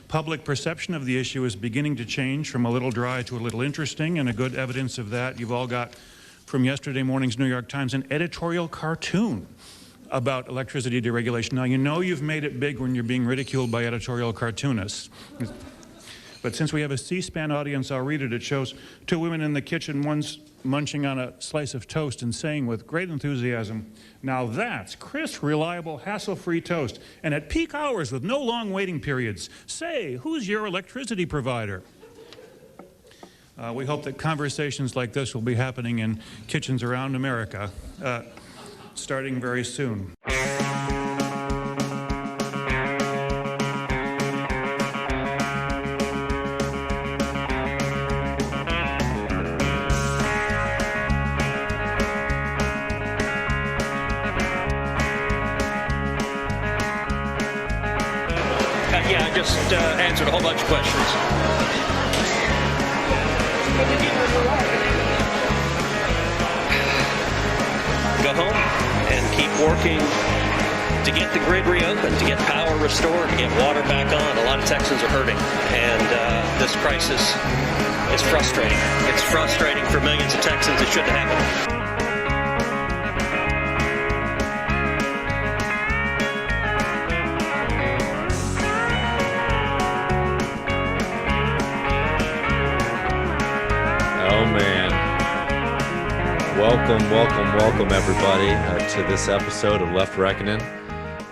Public perception of the issue is beginning to change from a little dry to a little interesting, and a good evidence of that you've all got from yesterday morning's New York Times, an editorial cartoon about electricity deregulation. Now, you know you've made it big when you're being ridiculed by editorial cartoonists. But since we have a C-SPAN audience, I'll read it. It shows two women in the kitchen, one's munching on a slice of toast and saying with great enthusiasm, "Now that's crisp, reliable, hassle-free toast, and at peak hours with no long waiting periods. Say, who's your electricity provider?" We hope that conversations like this will be happening in kitchens around America, starting very soon. Just answered a whole bunch of questions. Go home and keep working to get the grid reopened, to get power restored, to get water back on. A lot of Texans are hurting, and this crisis is frustrating. It's frustrating for millions of Texans. It shouldn't happen. Welcome everybody to this episode of Left Reckoning.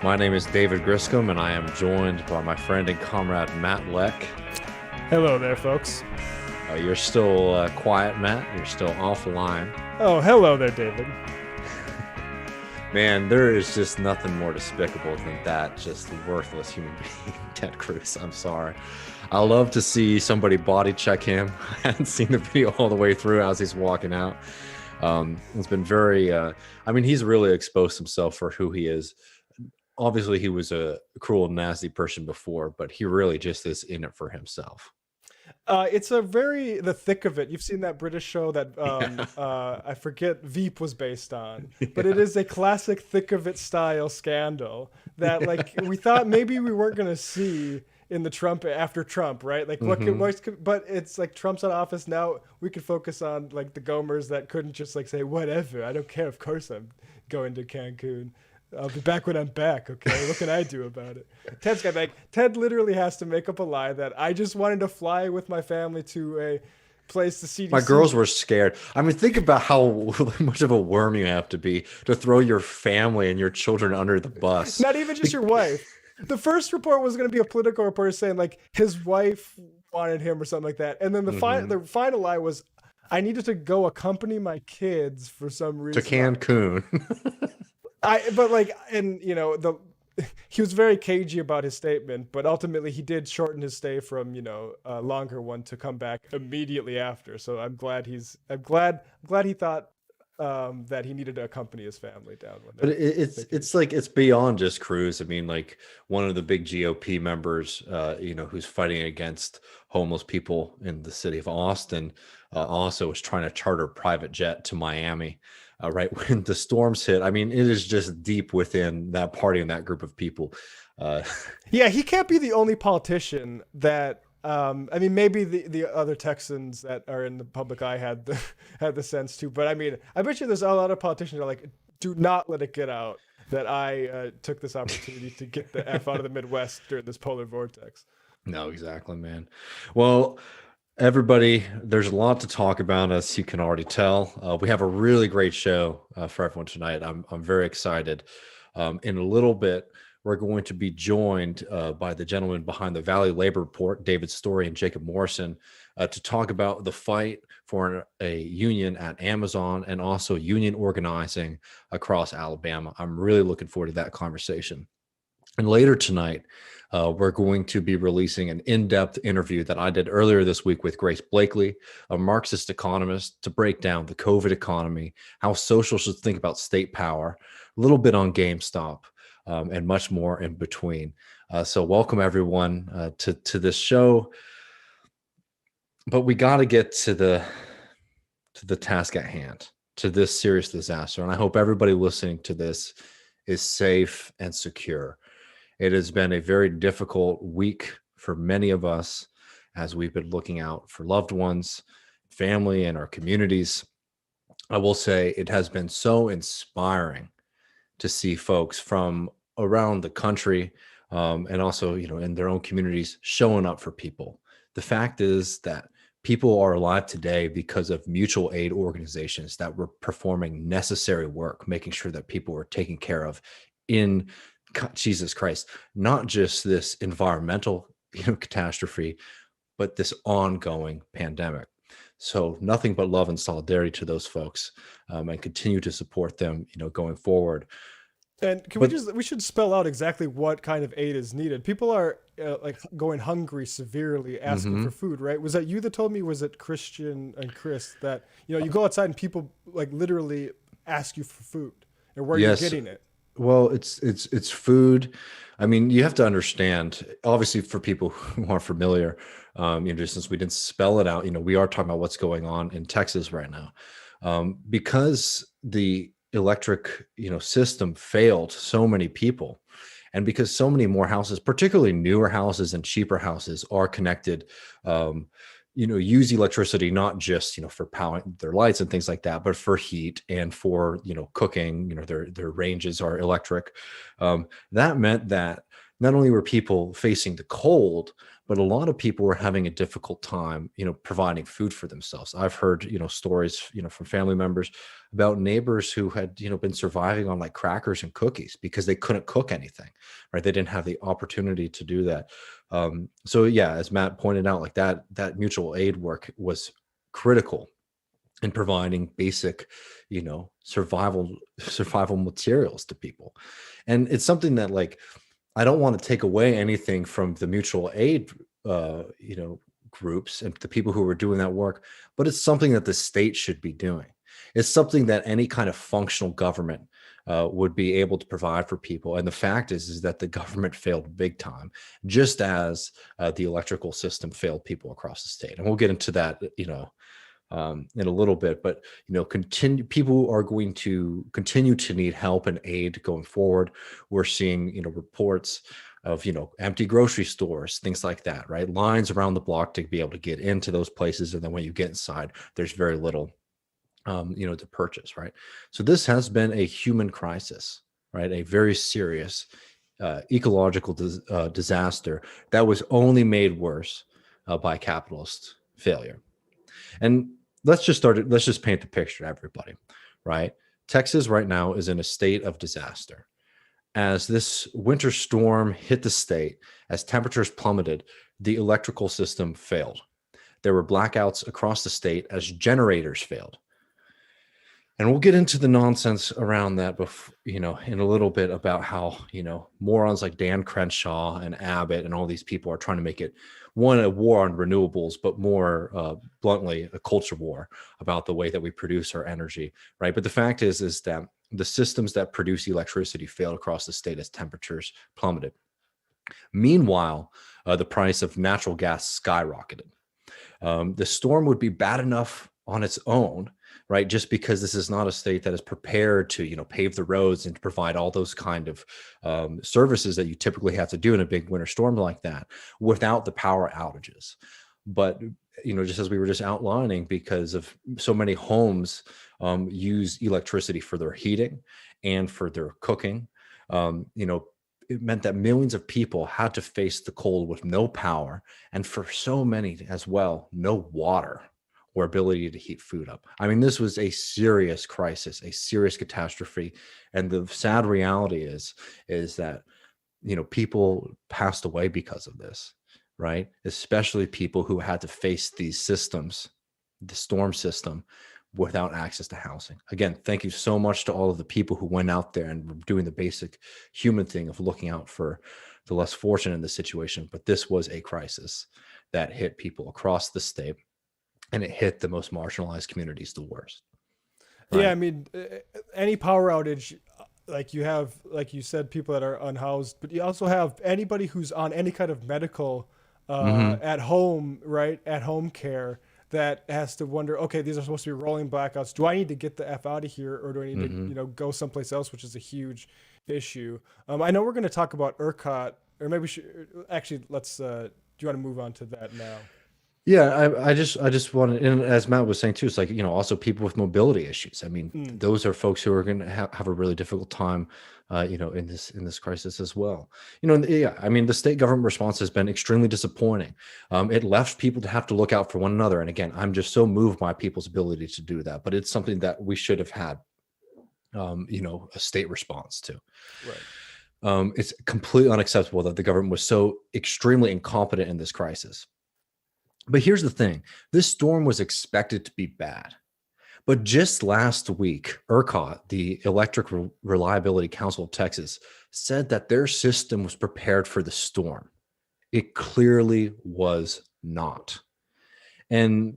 My name is David Griscom, and I am joined by my friend and comrade Matt Leck. Hello there, folks. You're still quiet, Matt. You're still offline. Oh, hello there, David. Man, there is just nothing more despicable than that just worthless human being, Ted Cruz. I'm sorry. I love to see somebody body check him. I hadn't seen the video all the way through as he's walking out. It's been very, he's really exposed himself for who he is. Obviously, he was a cruel and nasty person before, but he really just is in it for himself. It's the thick of it. You've seen that British show that I forget Veep was based on, but it is a classic thick of it style scandal that we thought maybe we weren't going to see in the Trump after Trump, right? Like but it's like Trump's in office now. We could focus on like the Gomers that couldn't just like say whatever. I don't care. Of course I'm going to Cancun. I'll be back when I'm back. Okay, what can I do about it? Ted literally has to make up a lie that I just wanted to fly with my family to a place the CDC. My girls were scared. I mean, think about how much of a worm you have to be to throw your family and your children under the bus. Not even just your wife. The first report was going to be a Politico reporter saying like his wife wanted him or something like that. And then the final lie was, I needed to go accompany my kids for some reason. To Cancun. He was very cagey about his statement, but ultimately he did shorten his stay from, a longer one to come back immediately after. So I'm glad he thought that he needed to accompany his family down. But it's beyond just Cruz. I mean, like one of the big GOP members, who's fighting against homeless people in the city of Austin, also was trying to charter a private jet to Miami, right when the storms hit. I mean, it is just deep within that party and that group of people. Yeah, he can't be the only politician that. Maybe the other Texans that are in the public eye had the sense too. But I mean, I bet you there's a lot of politicians that are like, do not let it get out that I took this opportunity to get the F out of the Midwest during this polar vortex. No, exactly, man. Well, everybody, there's a lot to talk about, as you can already tell. We have a really great show for everyone tonight. I'm very excited. In a little bit, we're going to be joined by the gentleman behind the Valley Labor Report, David Story and Jacob Morrison, to talk about the fight for a union at Amazon and also union organizing across Alabama. I'm really looking forward to that conversation. And later tonight, we're going to be releasing an in-depth interview that I did earlier this week with Grace Blakeley, a Marxist economist, to break down the COVID economy, how socialists think about state power, a little bit on GameStop, and much more in between. So welcome everyone to this show. But we got to get to the task at hand, to this serious disaster. And I hope everybody listening to this is safe and secure. It has been a very difficult week for many of us as we've been looking out for loved ones, family, and our communities. I will say it has been so inspiring to see folks from around the country, and also, in their own communities showing up for people. The fact is that people are alive today because of mutual aid organizations that were performing necessary work, making sure that people were taken care of in Jesus Christ, not just this environmental catastrophe, but this ongoing pandemic. So nothing but love and solidarity to those folks, and continue to support them, going forward. And we should spell out exactly what kind of aid is needed. People are like going hungry severely, asking for food, right? Was that you that told me? Was it Christian and Chris that, you go outside and people like literally ask you for food and where Yes. you're getting it? Well, it's food. I mean, you have to understand, obviously, for people who aren't familiar, just since we didn't spell it out, we are talking about what's going on in Texas right now, because the electric, system failed so many people, and because so many more houses, particularly newer houses and cheaper houses, are connected, use electricity, not just, for powering their lights and things like that, but for heat and for, cooking, their ranges are electric. That meant that not only were people facing the cold, but a lot of people were having a difficult time, providing food for themselves. I've heard, stories, from family members about neighbors who had, been surviving on like crackers and cookies because they couldn't cook anything, right? They didn't have the opportunity to do that. So yeah, as Matt pointed out, like that mutual aid work was critical in providing basic, survival materials to people. And it's something that, like, I don't want to take away anything from the mutual aid, groups and the people who were doing that work, but it's something that the state should be doing. It's something that any kind of functional government would be able to provide for people. And the fact is that the government failed big time, just as the electrical system failed people across the state. And we'll get into that, in a little bit, but people are going to continue to need help and aid going forward. We're seeing reports of empty grocery stores, things like that, right? Lines around the block to be able to get into those places, and then when you get inside, there's very little to purchase, right? So this has been a human crisis, right? A very serious ecological disaster that was only made worse by capitalist failure. And let's just paint the picture to everybody, right? Texas right now is in a state of disaster. As this winter storm hit the state, as temperatures plummeted, the electrical system failed. There were blackouts across the state as generators failed. And we'll get into the nonsense around that, in a little bit, about how, morons like Dan Crenshaw and Abbott and all these people are trying to make it, one, a war on renewables, but more bluntly, a culture war about the way that we produce our energy, right? But the fact is that the systems that produce electricity failed across the state as temperatures plummeted. Meanwhile, the price of natural gas skyrocketed. The storm would be bad enough on its own, right? Just because this is not a state that is prepared to, pave the roads and to provide all those kind of services that you typically have to do in a big winter storm like that without the power outages. But, just as we were just outlining, because of so many homes use electricity for their heating and for their cooking, it meant that millions of people had to face the cold with no power, and for so many as well, no water or ability to heat food up. I mean, this was a serious crisis, a serious catastrophe. And the sad reality is that, people passed away because of this, right? Especially people who had to face these systems, the storm system, without access to housing. Again, thank you so much to all of the people who went out there and were doing the basic human thing of looking out for the less fortunate in the situation. But this was a crisis that hit people across the state, and it hit the most marginalized communities the worst. Right? Yeah, I mean, any power outage, like you said, people that are unhoused, but you also have anybody who's on any kind of medical at home, right? At home care, that has to wonder, okay, these are supposed to be rolling blackouts. Do I need to get the F out of here, or do I need to, go someplace else, which is a huge issue. I know we're going to talk about ERCOT, or maybe we should actually, let's you want to move on to that now? Yeah, I just wanted, and as Matt was saying too, it's like, also people with mobility issues. I mean, those are folks who are going to have a really difficult time, in this crisis as well. And yeah, I mean, the state government response has been extremely disappointing. It left people to have to look out for one another. And again, I'm just so moved by people's ability to do that. But it's something that we should have had, a state response to. Right. It's completely unacceptable that the government was so extremely incompetent in this crisis. But here's the thing. This storm was expected to be bad. But just last week, ERCOT, the Electric Reliability Council of Texas, said that their system was prepared for the storm. It clearly was not. And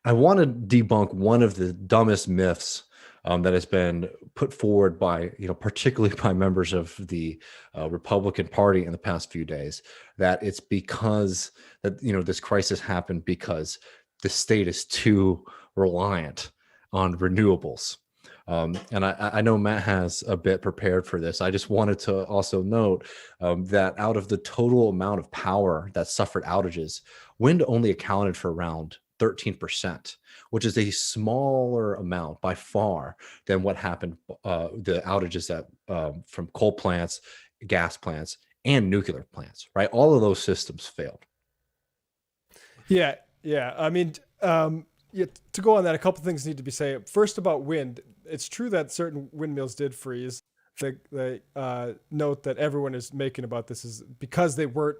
I want to debunk one of the dumbest myths that has been put forward by, particularly by members of the Republican Party in the past few days, that it's because that, this crisis happened because the state is too reliant on renewables. And I know Matt has a bit prepared for this. I just wanted to also note that out of the total amount of power that suffered outages, wind only accounted for around 13%, which is a smaller amount by far than what happened, the outages that from coal plants, gas plants, and nuclear plants, right? All of those systems failed. Yeah. I mean, to go on that, a couple things need to be said. First, about wind, it's true that certain windmills did freeze. The note that everyone is making about this is because they were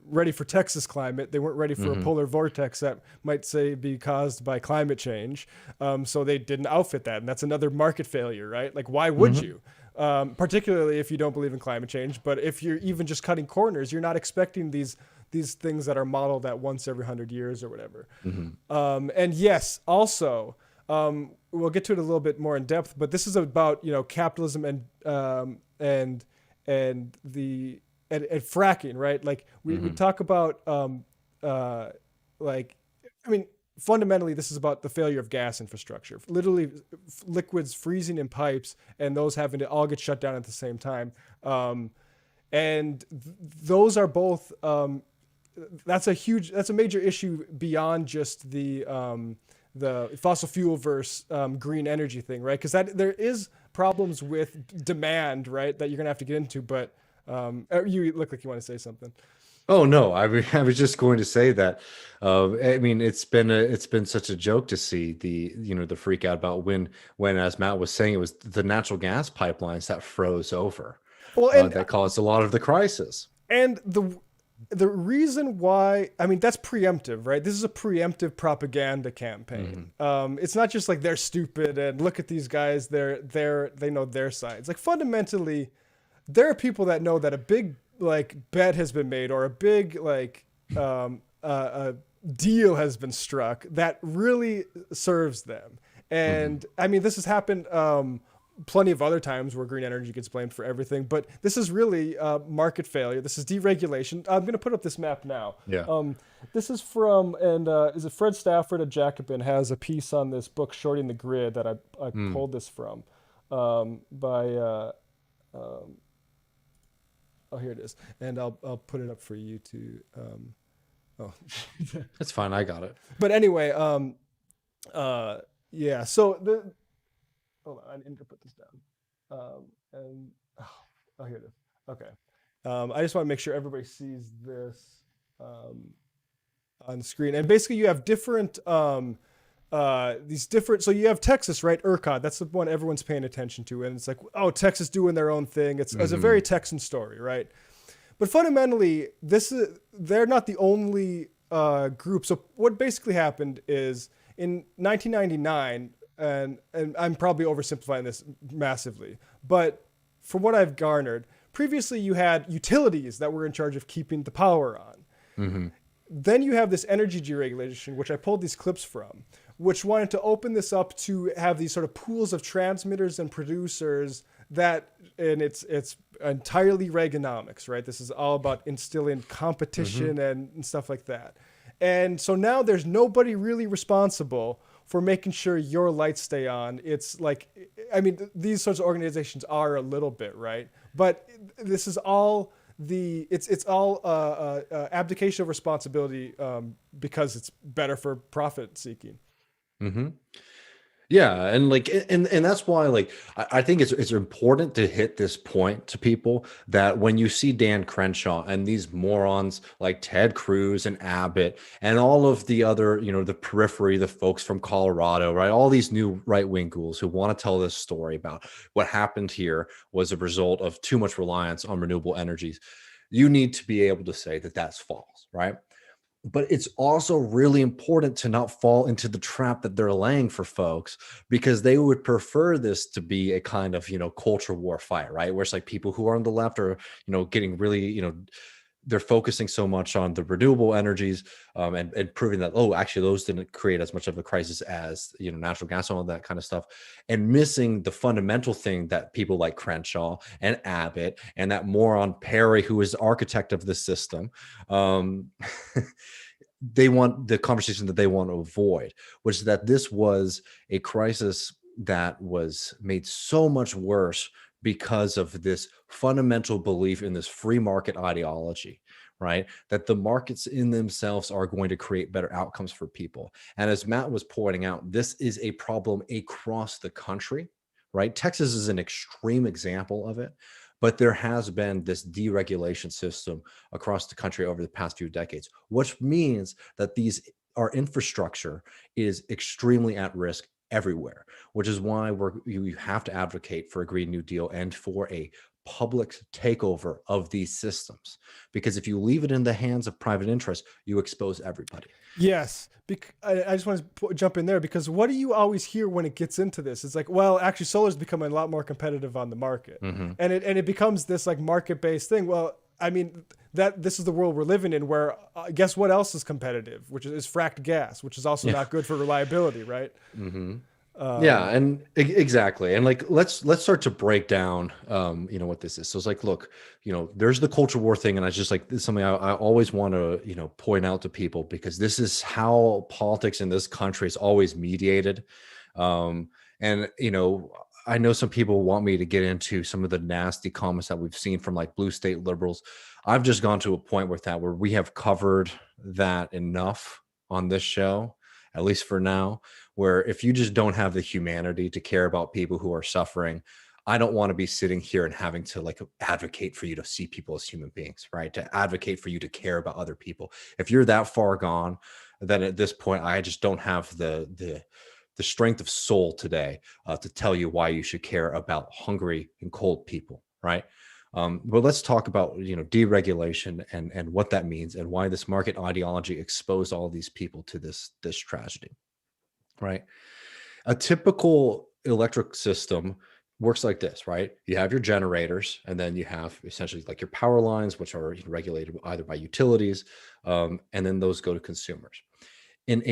ready for Texas climate. They weren't ready for a polar vortex that might be caused by climate change. So they didn't outfit that. And that's another market failure, right? Like, why would you? Particularly if you don't believe in climate change. But if you're even just cutting corners, you're not expecting these things that are modeled at once every 100 years or whatever. And yes, also, we'll get to it a little bit more in depth, but this is about, capitalism and fracking, right? Like we talk about, fundamentally, this is about the failure of gas infrastructure, literally liquids freezing in pipes and those having to all get shut down at the same time. Those are both, that's a major issue beyond just the fossil fuel versus green energy thing, right? Because there is problems with demand, right, that you're gonna have to get into. But you look like you want to say something. Oh no, I was just going to say that. I mean, it's been such a joke to see the freak out about when, as Matt was saying, it was the natural gas pipelines that froze over. Well, and that caused a lot of the crisis. And the reason why, I mean, that's preemptive, right? This is a preemptive propaganda campaign. It's not just like they're stupid and look at these guys, they know their sides. Like, fundamentally, there are people that know that a big bet has been made, or a big a deal has been struck that really serves them. And I mean, this has happened plenty of other times where green energy gets blamed for everything, but this is really market failure. This is deregulation. I'm going to put up this map now. Yeah. This is from, is it Fred Stafford at Jacobin has a piece on this book, Shorting the Grid, that I pulled this from, by, oh, here it is. And I'll put it up for you to, That's fine. I got it. But anyway, yeah, so hold on, I need to put this down. Here it is. Okay. I just want to make sure everybody sees this on the screen. And basically you have different, so you have Texas, right? ERCOT, that's the one everyone's paying attention to. And it's like, oh, Texas doing their own thing. It's a very Texan story, right? But fundamentally, they're not the only group. So what basically happened is in 1999, and I'm probably oversimplifying this massively, but from what I've garnered, previously you had utilities that were in charge of keeping the power on. Then you have this energy deregulation, which I pulled these clips from, which wanted to open this up to have these sort of pools of transmitters and producers that, and it's entirely Reaganomics, right? This is all about instilling competition and stuff like that. And so now there's nobody really responsible for making sure your lights stay on. It's like, I mean, these sorts of organizations are a little bit, right? But this is all it's all abdication of responsibility because it's better for profit seeking. Mm-hmm. Yeah, and like, and that's why, like, I think it's important to hit this point to people that when you see Dan Crenshaw and these morons like Ted Cruz and Abbott and all of the other, the periphery, the folks from Colorado, right, all these new right-wing ghouls who want to tell this story about what happened here was a result of too much reliance on renewable energies, you need to be able to say that that's false, right? But it's also really important to not fall into the trap that they're laying for folks, because they would prefer this to be a kind of, culture war fight, right? Where it's like people who are on the left are, getting really, they're focusing so much on the renewable energies and proving that, oh, actually those didn't create as much of a crisis as, natural gas and all that kind of stuff, and missing the fundamental thing that people like Crenshaw and Abbott and that moron Perry, who is the architect of the system, they want the conversation that they want to avoid, which is that this was a crisis that was made so much worse because of this fundamental belief in this free market ideology, right? That the markets in themselves are going to create better outcomes for people. And as Matt was pointing out, this is a problem across the country, right? Texas is an extreme example of it, but there has been this deregulation system across the country over the past few decades, which means that our infrastructure is extremely at risk everywhere, which is why you have to advocate for a Green New Deal and for a public takeover of these systems. Because if you leave it in the hands of private interests, you expose everybody. Yes. I just want to jump in there, because what do you always hear when it gets into this? It's like, well, actually solar's becoming a lot more competitive on the market. Mm-hmm. And it becomes this like market-based thing. Well, I mean, this is the world we're living in, where guess what else is competitive, which is fracked gas, which is also not good for reliability, right? Mm-hmm. Yeah, and exactly. And like, let's start to break down, what this is. So it's like, look, there's the culture war thing. And I just like, this is something I always want to, point out to people, because this is how politics in this country is always mediated. And, I know some people want me to get into some of the nasty comments that we've seen from like blue state liberals. I've just gone to a point with that where we have covered that enough on this show, at least for now, where if you just don't have the humanity to care about people who are suffering, I don't want to be sitting here and having to like advocate for you to see people as human beings, right? To advocate for you to care about other people. If you're that far gone, then at this point, I just don't have the strength of soul today to tell you why you should care about hungry and cold people, right? But let's talk about, deregulation and what that means, and why this market ideology exposed all these people to this tragedy, right? A typical electric system works like this, right? You have your generators, and then you have essentially like your power lines, which are regulated either by utilities, and then those go to consumers. And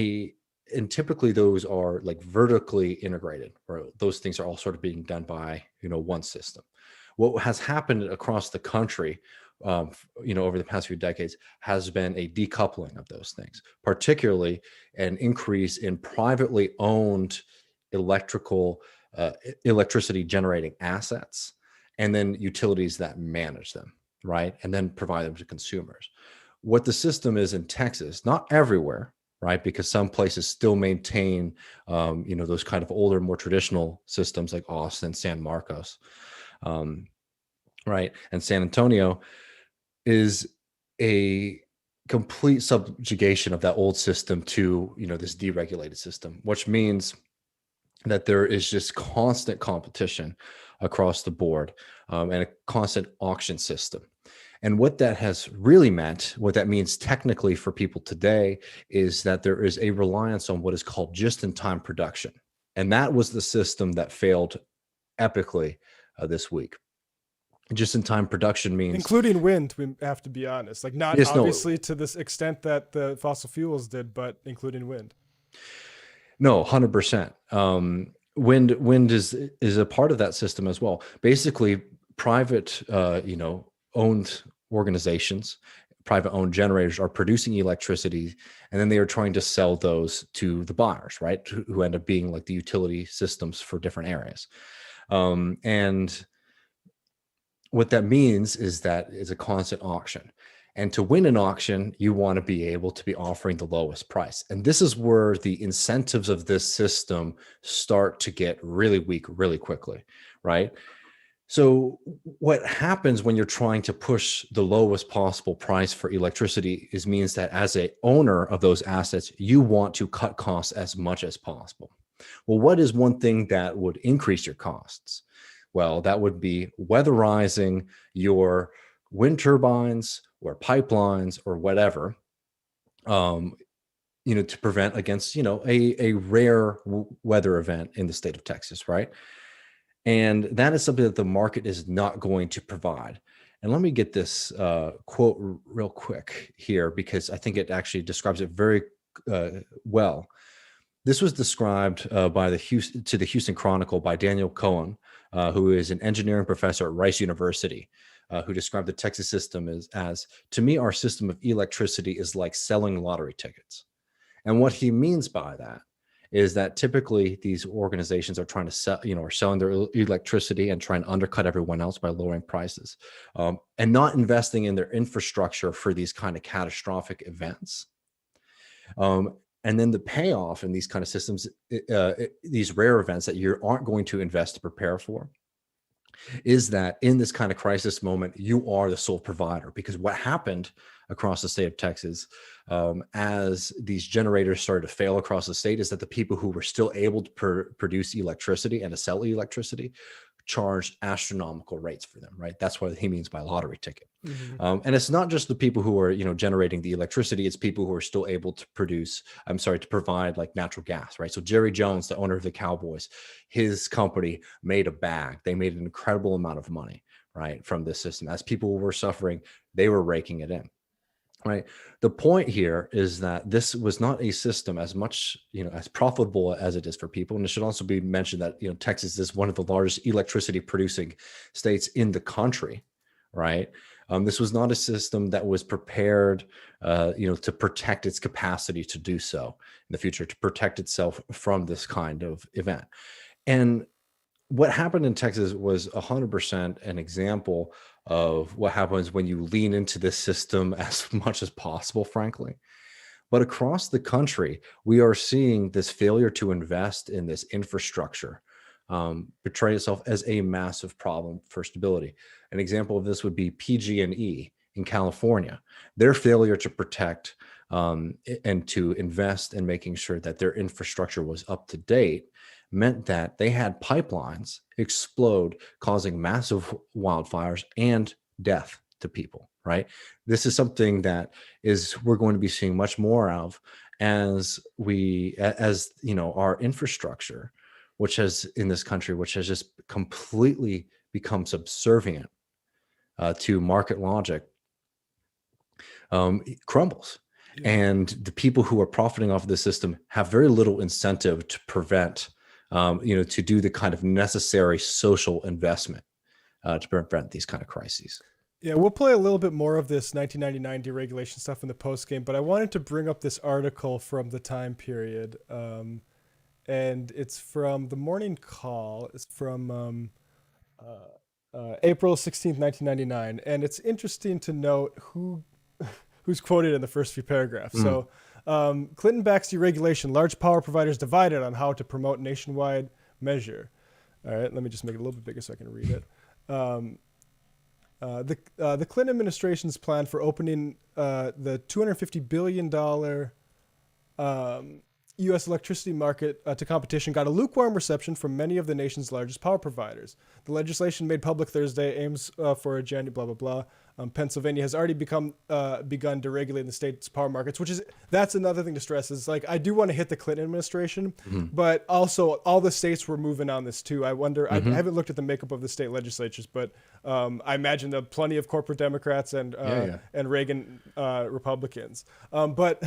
typically those are like vertically integrated, or those things are all sort of being done by, one system. What has happened across the country, over the past few decades, has been a decoupling of those things, particularly an increase in privately owned electricity generating assets, and then utilities that manage them, right? And then provide them to consumers. What the system is in Texas, not everywhere, right? Because some places still maintain, those kind of older, more traditional systems like Austin, San Marcos, right? And San Antonio is a complete subjugation of that old system to, this deregulated system, which means that there is just constant competition across the board, and a constant auction system. And what that has really meant, what that means technically for people today, is that there is a reliance on what is called just-in-time production. And that was the system that failed epically this week. Just-in-time production means... including wind, we have to be honest. Like, not obviously to this extent that the fossil fuels did, but including wind. No, 100%. Wind is a part of that system as well. Basically, private, owned organizations, private owned generators are producing electricity, and then they are trying to sell those to the buyers, right? Who end up being like the utility systems for different areas. And what that means is that it's a constant auction. And to win an auction, you want to be able to be offering the lowest price. And this is where the incentives of this system start to get really weak really quickly, right? So what happens when you're trying to push the lowest possible price for electricity is means that as a owner of those assets, you want to cut costs as much as possible. Well, what is one thing that would increase your costs? Well, that would be weatherizing your wind turbines or pipelines or whatever, to prevent against, a rare weather event in the state of Texas, right? And that is something that the market is not going to provide. And let me get this quote real quick here, because I think it actually describes it very well. This was described to the Houston Chronicle by Daniel Cohen, who is an engineering professor at Rice University, who described the Texas system as, to me, our system of electricity is like selling lottery tickets. And what he means by that is that typically these organizations are trying to sell, are selling their electricity and trying to undercut everyone else by lowering prices, and not investing in their infrastructure for these kind of catastrophic events. And then the payoff in these kind of systems, these rare events that you aren't going to invest to prepare for, is that in this kind of crisis moment, you are the sole provider. Because what happened across the state of Texas, as these generators started to fail across the state, is that the people who were still able to produce electricity and to sell electricity charged astronomical rates for them, right? That's what he means by lottery ticket. Mm-hmm. And it's not just the people who are, generating the electricity, it's people who are still able to to provide like natural gas, right? So Jerry Jones, the owner of the Cowboys, his company made a bag. They made an incredible amount of money, right, from this system. As people were suffering, they were raking it in. Right. The point here is that this was not a system as much, as profitable as it is for people. And it should also be mentioned that, Texas is one of the largest electricity producing states in the country. Right. This was not a system that was prepared, to protect its capacity to do so in the future, to protect itself from this kind of event. And what happened in Texas was 100% an example of what happens when you lean into this system as much as possible, frankly. But across the country, we are seeing this failure to invest in this infrastructure portray itself as a massive problem for stability. An example of this would be PG&E in California. Their failure to protect and to invest in making sure that their infrastructure was up to date meant that they had pipelines explode, causing massive wildfires and death to people, right? This is something that we're going to be seeing much more of as our infrastructure, which has in this country, which has just completely become subservient to market logic, crumbles. Yeah. And the people who are profiting off of the system have very little incentive to prevent to do the kind of necessary social investment to prevent these kind of crises. Yeah, we'll play a little bit more of this 1999 deregulation stuff in the post game, but I wanted to bring up this article from the time period, and it's from the Morning Call. It's from April 16th, 1999, and it's interesting to note who's quoted in the first few paragraphs. So. Clinton backs deregulation. Large power providers divided on how to promote nationwide measure. All right, let me just make it a little bit bigger so I can read it. The Clinton administration's plan for opening the $250 billion U.S. electricity market to competition got a lukewarm reception from many of the nation's largest power providers. The legislation made public Thursday aims for a January blah, blah, blah. Pennsylvania has already begun deregulating the state's power markets, that's another thing to stress is like, I do want to hit the Clinton administration, but also all the states were moving on this too. I wonder, I haven't looked at the makeup of the state legislatures, but I imagine there are plenty of corporate Democrats and Reagan Republicans. But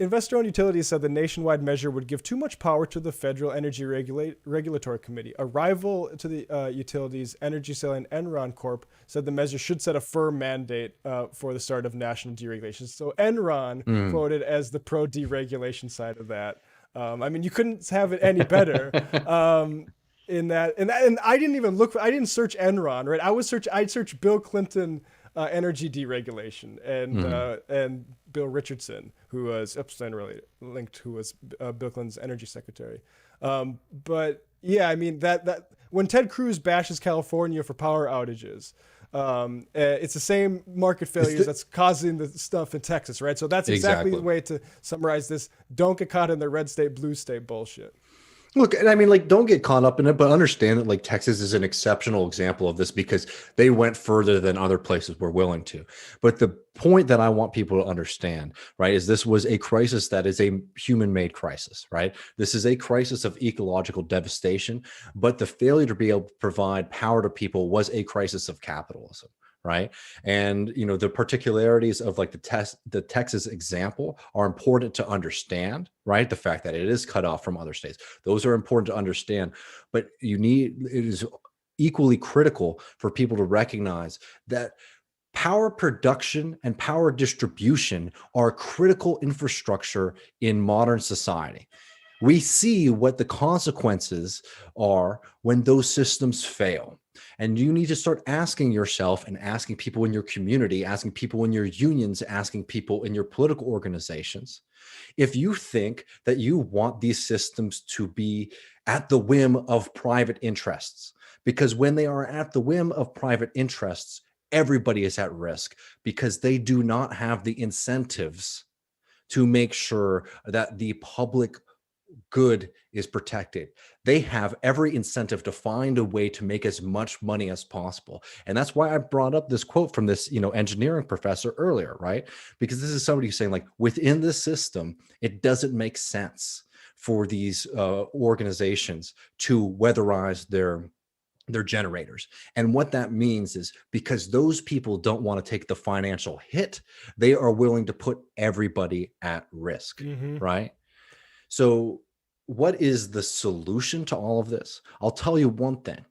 investor-owned utilities said the nationwide measure would give too much power to the Federal Energy Regulatory Committee. A rival to the utilities, Energy Selling Enron Corp, said the measure should set a firm mandate for the start of national deregulation. So Enron quoted as the pro-deregulation side of that. I mean, you couldn't have it any better. and I didn't even I didn't search Enron, right? I'd search Bill Clinton energy deregulation and Bill Richardson, who was linked, who was Bill Clinton's energy secretary. But yeah, I mean that when Ted Cruz bashes California for power outages, it's the same market failures that's causing the stuff in Texas, right? So that's exactly the way to summarize this. Don't get caught in the red state, blue state bullshit. Look, and I mean, like, don't get caught up in it, but understand that, like, Texas is an exceptional example of this because they went further than other places were willing to. But the point that I want people to understand, right, is this was a crisis that is a human-made crisis, right? This is a crisis of ecological devastation, but the failure to be able to provide power to people was a crisis of capitalism. Right. And, you know, the particularities of like the Texas example are important to understand, right? The fact that it is cut off from other states, those are important to understand. But it is equally critical for people to recognize that power production and power distribution are critical infrastructure in modern society. We see what the consequences are when those systems fail. And you need to start asking yourself and asking people in your community, asking people in your unions, asking people in your political organizations, if you think that you want these systems to be at the whim of private interests. Because when they are at the whim of private interests, everybody is at risk because they do not have the incentives to make sure that the public good is protected. They have every incentive to find a way to make as much money as possible. And that's why I brought up this quote from this, engineering professor earlier, right? Because this is somebody who's saying, like, within the system, it doesn't make sense for these organizations to weatherize their generators. And what that means is because those people don't want to take the financial hit, they are willing to put everybody at risk, right? So what is the solution to all of this? I'll tell you one thing.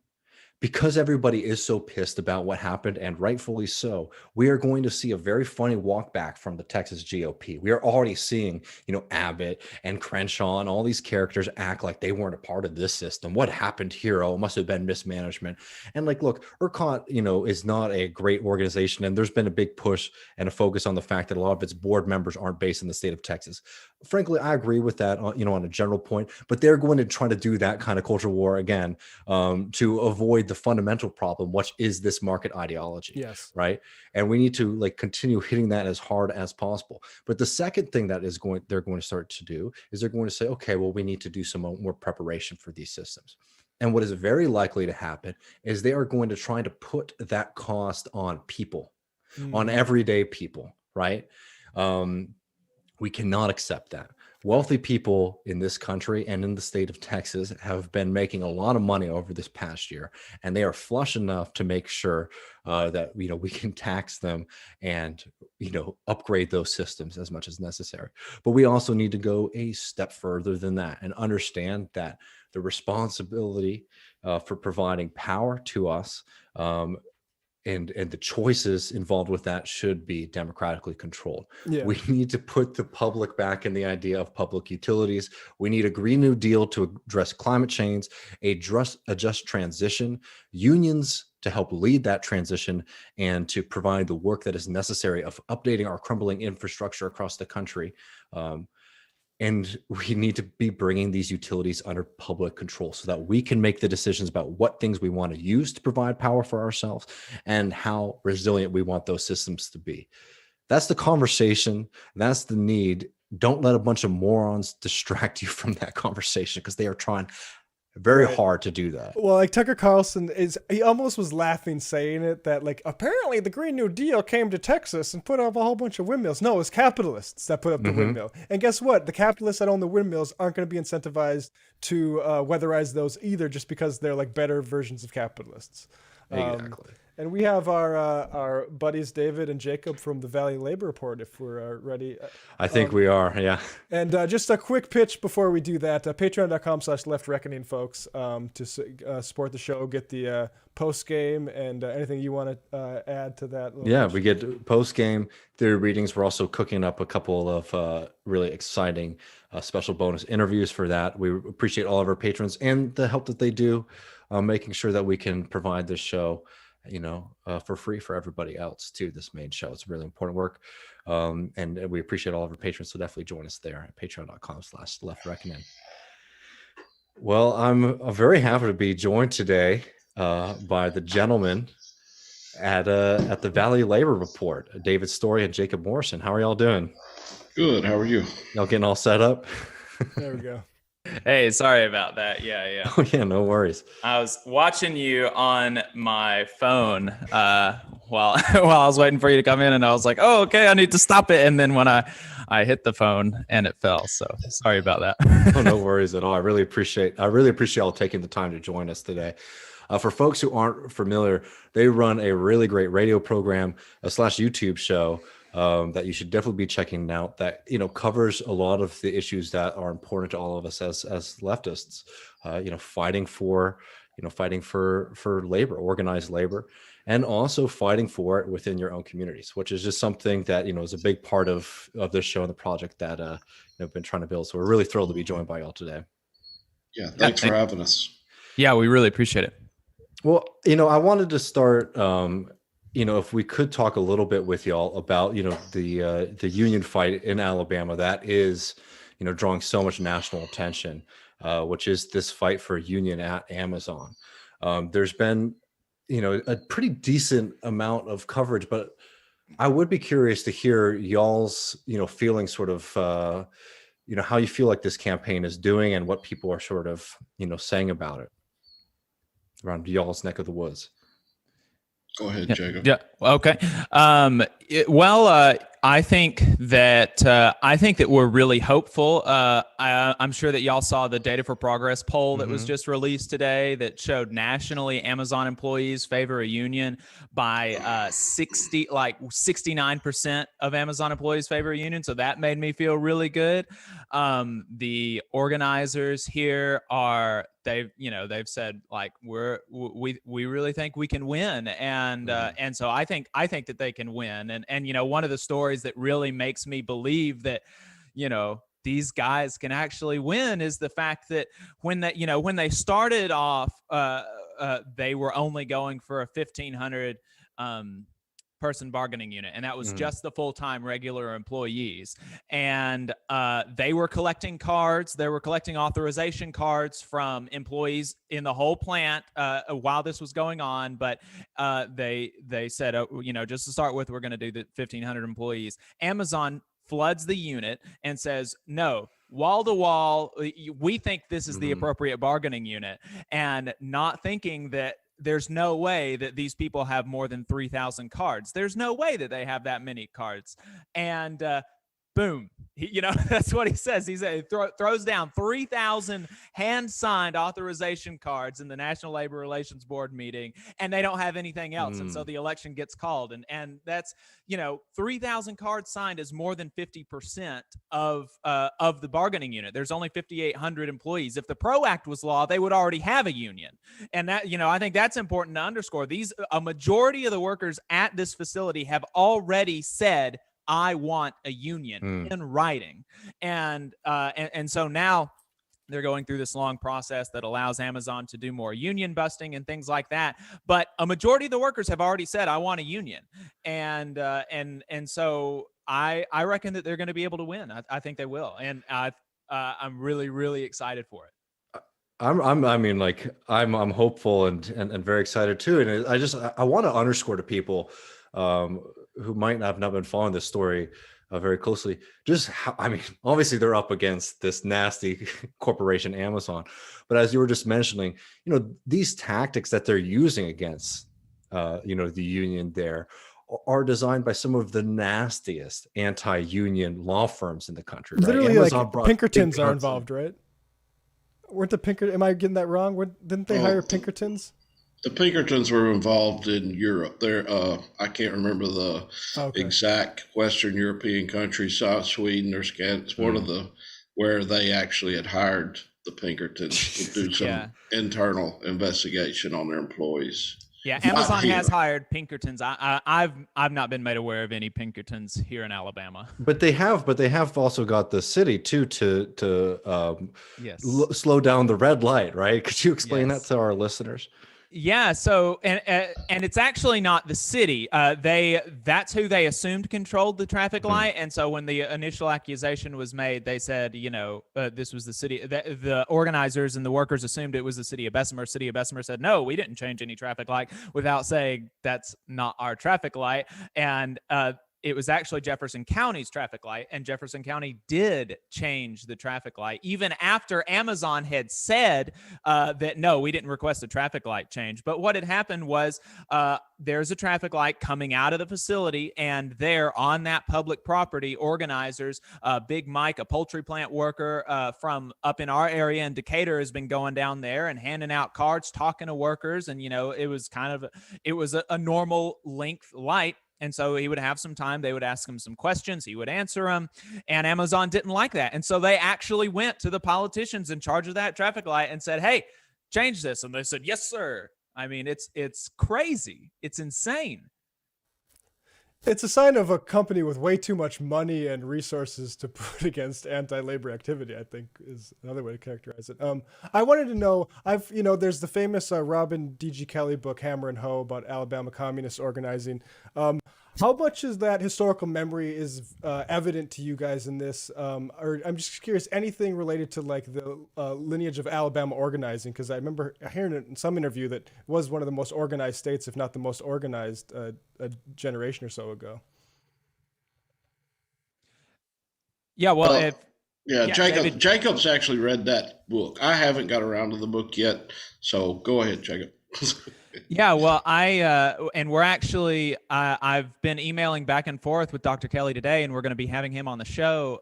Because everybody is so pissed about what happened, and rightfully so, we are going to see a very funny walk back from the Texas GOP. We are already seeing, Abbott and Crenshaw and all these characters act like they weren't a part of this system. What happened here? Oh, it must have been mismanagement. And like, look, ERCOT, is not a great organization, and there's been a big push and a focus on the fact that a lot of its board members aren't based in the state of Texas. Frankly, I agree with that, on a general point, but they're going to try to do that kind of culture war again to avoid the fundamental problem, which is this market ideology. Yes. Right. And we need to continue hitting that as hard as possible. But the second thing that they're going to start to do is they're going to say, okay, well, we need to do some more preparation for these systems. And what is very likely to happen is they are going to try to put that cost on people, on everyday people. Right. We cannot accept that. Wealthy people in this country and in the state of Texas have been making a lot of money over this past year, and they are flush enough to make sure that we can tax them and upgrade those systems as much as necessary. But we also need to go a step further than that and understand that the responsibility for providing power to us and the choices involved with that should be democratically controlled. Yeah. We need to put the public back in the idea of public utilities. We need a Green New Deal to address climate change, a just transition, unions to help lead that transition, and to provide the work that is necessary of updating our crumbling infrastructure across the country. And we need to be bringing these utilities under public control so that we can make the decisions about what things we want to use to provide power for ourselves and how resilient we want those systems to be. That's the conversation. That's the need. Don't let a bunch of morons distract you from that conversation, because they are trying very hard to do that. Well, like Tucker Carlson he almost was laughing saying it, that apparently the Green New Deal came to Texas and put up a whole bunch of windmills. No, it was capitalists that put up the windmill. And guess what? The capitalists that own the windmills aren't going to be incentivized to weatherize those either, just because they're better versions of capitalists. Exactly. And we have our buddies David and Jacob from the Valley Labor Report, if we're ready. I think we are, yeah. And just a quick pitch before we do that: patreon.com/leftreckoning, folks, to support the show, get the post game and anything you want to add to that. Yeah, we get post game theory readings. We're also cooking up a couple of really exciting special bonus interviews for that. We appreciate all of our patrons and the help that they do, making sure that we can provide this show, for free for everybody else too. This main show, it's really important work. And we appreciate all of our patrons. So definitely join us there at patreon.com/leftreckoning. Well, I'm very happy to be joined today by the gentlemen at the Valley Labor Report, David Story and Jacob Morrison. How are y'all doing? Good. How are you? Y'all getting all set up? There we go. Hey, sorry about that. Yeah. Oh yeah, no worries. I was watching you on my phone while I was waiting for you to come in, and I was like, "Oh, okay, I need to stop it." And then when I hit the phone and it fell, so sorry about that. Oh, no worries at all. I really appreciate y'all taking the time to join us today. For folks who aren't familiar, they run a really great radio program / YouTube show that you should definitely be checking out, that covers a lot of the issues that are important to all of us as leftists, fighting for labor, organized labor, and also fighting for it within your own communities, which is just something that is a big part of this show and the project that I've been trying to build. So we're really thrilled to be joined by y'all today. Yeah, thanks for having us. Yeah, we really appreciate it. Well, I wanted to start, if we could talk a little bit with y'all about, the union fight in Alabama that is, drawing so much national attention, which is this fight for a union at Amazon. There's been, a pretty decent amount of coverage, but I would be curious to hear y'all's, feeling sort of, how you feel like this campaign is doing and what people are sort of, saying about it around y'all's neck of the woods. Go ahead, Jacob. Yeah. Okay. I think that we're really hopeful. I'm sure that y'all saw the Data for Progress poll that was just released today that showed nationally Amazon employees favor a union by 69% of Amazon employees favor a union. So that made me feel really good. The organizers here they've said like we really think we can win, and so I think that they can win, and one of the stories that really makes me believe that these guys can actually win is the fact that when they started off, they were only going for a 1,500 person bargaining unit, and that was just the full-time regular employees, and they were collecting cards. They were collecting authorization cards from employees in the whole plant while this was going on, but they said, just to start with, we're going to do the 1,500 employees. Amazon floods the unit and says, no, wall to wall, we think this is the appropriate bargaining unit, and not thinking that there's no way that these people have more than 3,000 cards. There's no way that they have that many cards. And boom, that's what he says. He throws down 3,000 hand-signed authorization cards in the National Labor Relations Board meeting, and they don't have anything else. And so the election gets called. And that's, 3,000 cards signed is more than 50% of the bargaining unit. There's only 5,800 employees. If the PRO Act was law, they would already have a union. And that, I think that's important to underscore. A majority of the workers at this facility have already said, I want a union in writing. And so now they're going through this long process that allows Amazon to do more union busting and things like that. But a majority of the workers have already said, I want a union. And so I reckon that they're going to be able to win. I think they will. And I'm really, really excited for it. I'm hopeful and very excited too. And I want to underscore to people who might have not been following this story very closely, just how, obviously they're up against this nasty corporation, Amazon, but as you were just mentioning, these tactics that they're using against, the union there are designed by some of the nastiest anti-union law firms in the country. Right? Literally, Pinkertons are involved, right? Weren't the Pinkertons? Am I getting that wrong? Didn't they hire Pinkertons? The Pinkertons were involved in Europe. They're I can't remember the exact Western European country, South Sweden or It's one of the where they actually had hired the Pinkertons to do some internal investigation on their employees. Yeah, Not Amazon here. has hired Pinkertons. I've not been made aware of any Pinkertons here in Alabama. But they have also got the city too to Yes. slow down the red light, right? Could you explain that Yes. to our listeners? Yeah, so and it's actually not the city. That's who they assumed controlled the traffic light. And so when the initial accusation was made, they said, this was the city. The organizers and the workers assumed it was the city of Bessemer. City of Bessemer said, no, we didn't change any traffic light, without saying that's not our traffic light. And it was actually Jefferson County's traffic light, and Jefferson County did change the traffic light even after Amazon had said that, no, we didn't request a traffic light change. But what had happened was there's a traffic light coming out of the facility, and there on that public property, organizers, Big Mike, a poultry plant worker from up in our area in Decatur, has been going down there and handing out cards, talking to workers. And, it was a normal length light. And so he would have some time. They would ask him some questions. He would answer them. And Amazon didn't like that. And so they actually went to the politicians in charge of that traffic light and said, hey, change this. And they said, yes, sir. I mean, it's crazy. It's insane. It's a sign of a company with way too much money and resources to put against anti-labor activity, I think, is another way to characterize it. I wanted to know, there's the famous Robin D.G. Kelly book, Hammer and Hoe, about Alabama communist organizing. How much is that historical memory is evident to you guys in this? Or I'm just curious, anything related to like the lineage of Alabama organizing? Because I remember hearing it in some interview that it was one of the most organized states, if not the most organized, a generation or so ago. Yeah, well, Jacob's actually read that book. I haven't got around to the book yet, so go ahead, Jacob. Yeah, well, and we're actually, I've been emailing back and forth with Dr. Kelly today, and we're going to be having him on the show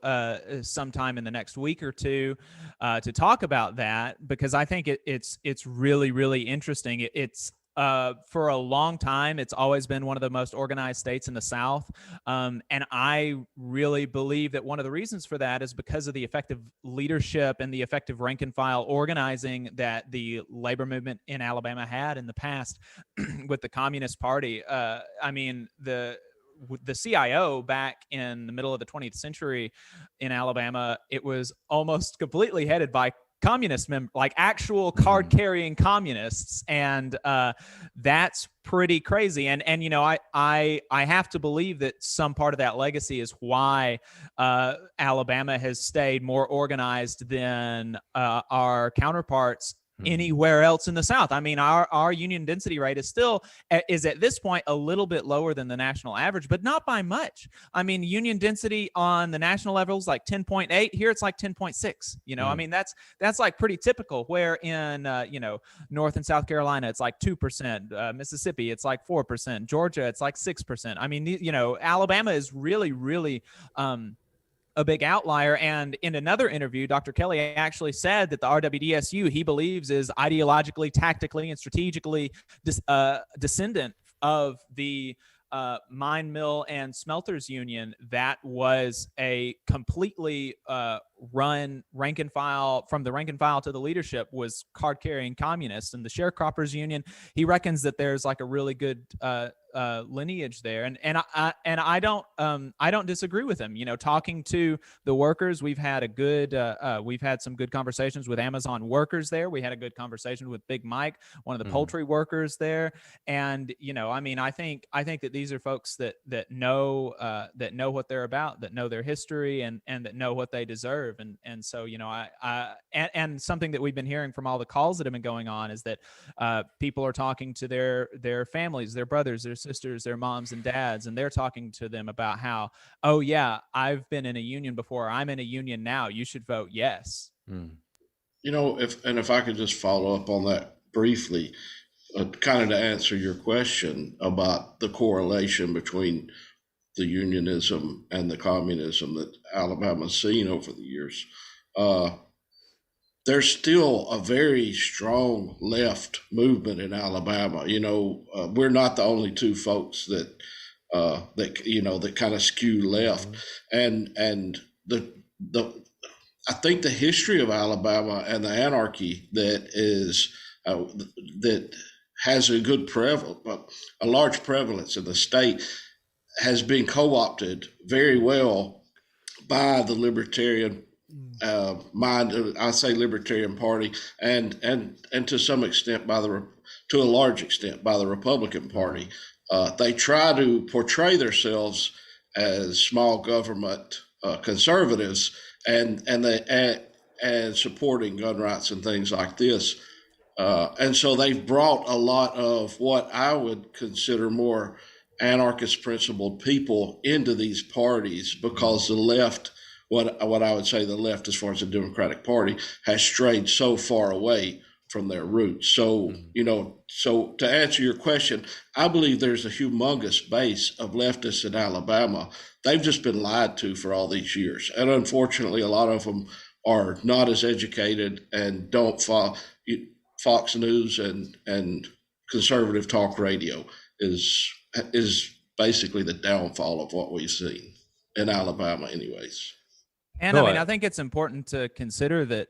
sometime in the next week or two to talk about that, because I think it's really, really interesting. It's for a long time, it's always been one of the most organized states in the South. And I really believe that one of the reasons for that is because of the effective leadership and the effective rank and file organizing that the labor movement in Alabama had in the past with the Communist Party. I mean, the CIO back in the middle of the 20th century in Alabama, it was almost completely headed by communist like actual card carrying communists. And that's pretty crazy. And I have to believe that some part of that legacy is why Alabama has stayed more organized than our counterparts anywhere else in the South. I mean, our union density rate is at this point a little bit lower than the national average, but not by much. I mean, union density on the national level is like 10.8. Here it's like 10.6. I mean, that's like pretty typical, where in North and South Carolina it's like 2%, Mississippi it's like 4%, Georgia it's like 6%. I mean, Alabama is really, really a big outlier. And in another interview, Dr. Kelly actually said that the RWDSU, he believes, is ideologically, tactically, and strategically descendant of the mine, mill, and smelters union that was a completely run rank and file, from the rank and file to the leadership was card carrying communists. And the sharecroppers union, he reckons that there's like a really good lineage there, and I don't disagree with him. Talking to the workers, we've had some good conversations with Amazon workers there. We had a good conversation with Big Mike, one of the poultry workers there, and I mean, I think that these are folks that know what they're about, that know their history, and that know what they deserve, and so and something that we've been hearing from all the calls that have been going on is that people are talking to their families, their brothers, their sisters, their moms and dads, and they're talking to them about how, oh yeah, I've been in a union before, I'm in a union now, you should vote yes. If I could just follow up on that briefly, kind of to answer your question about the correlation between the unionism and the communism that Alabama's seen over the years. There's still a very strong left movement in Alabama. We're not the only two folks that kind of skew left, and I think the history of Alabama and the anarchy that has a a large prevalence in the state, has been co-opted very well by the libertarian I say libertarian party, and to some extent to a large extent by the Republican Party. They try to portray themselves as small government conservatives and supporting gun rights and things like this. And so they've brought a lot of what I would consider more anarchist principled people into these parties, because the left, what I would say the left, as far as the Democratic Party, has strayed so far away from their roots. So, so to answer your question, I believe there's a humongous base of leftists in Alabama. They've just been lied to for all these years. And unfortunately, a lot of them are not as educated and don't follow Fox News, and conservative talk radio is basically the downfall of what we've seen in Alabama anyways. And I mean, I think it's important to consider that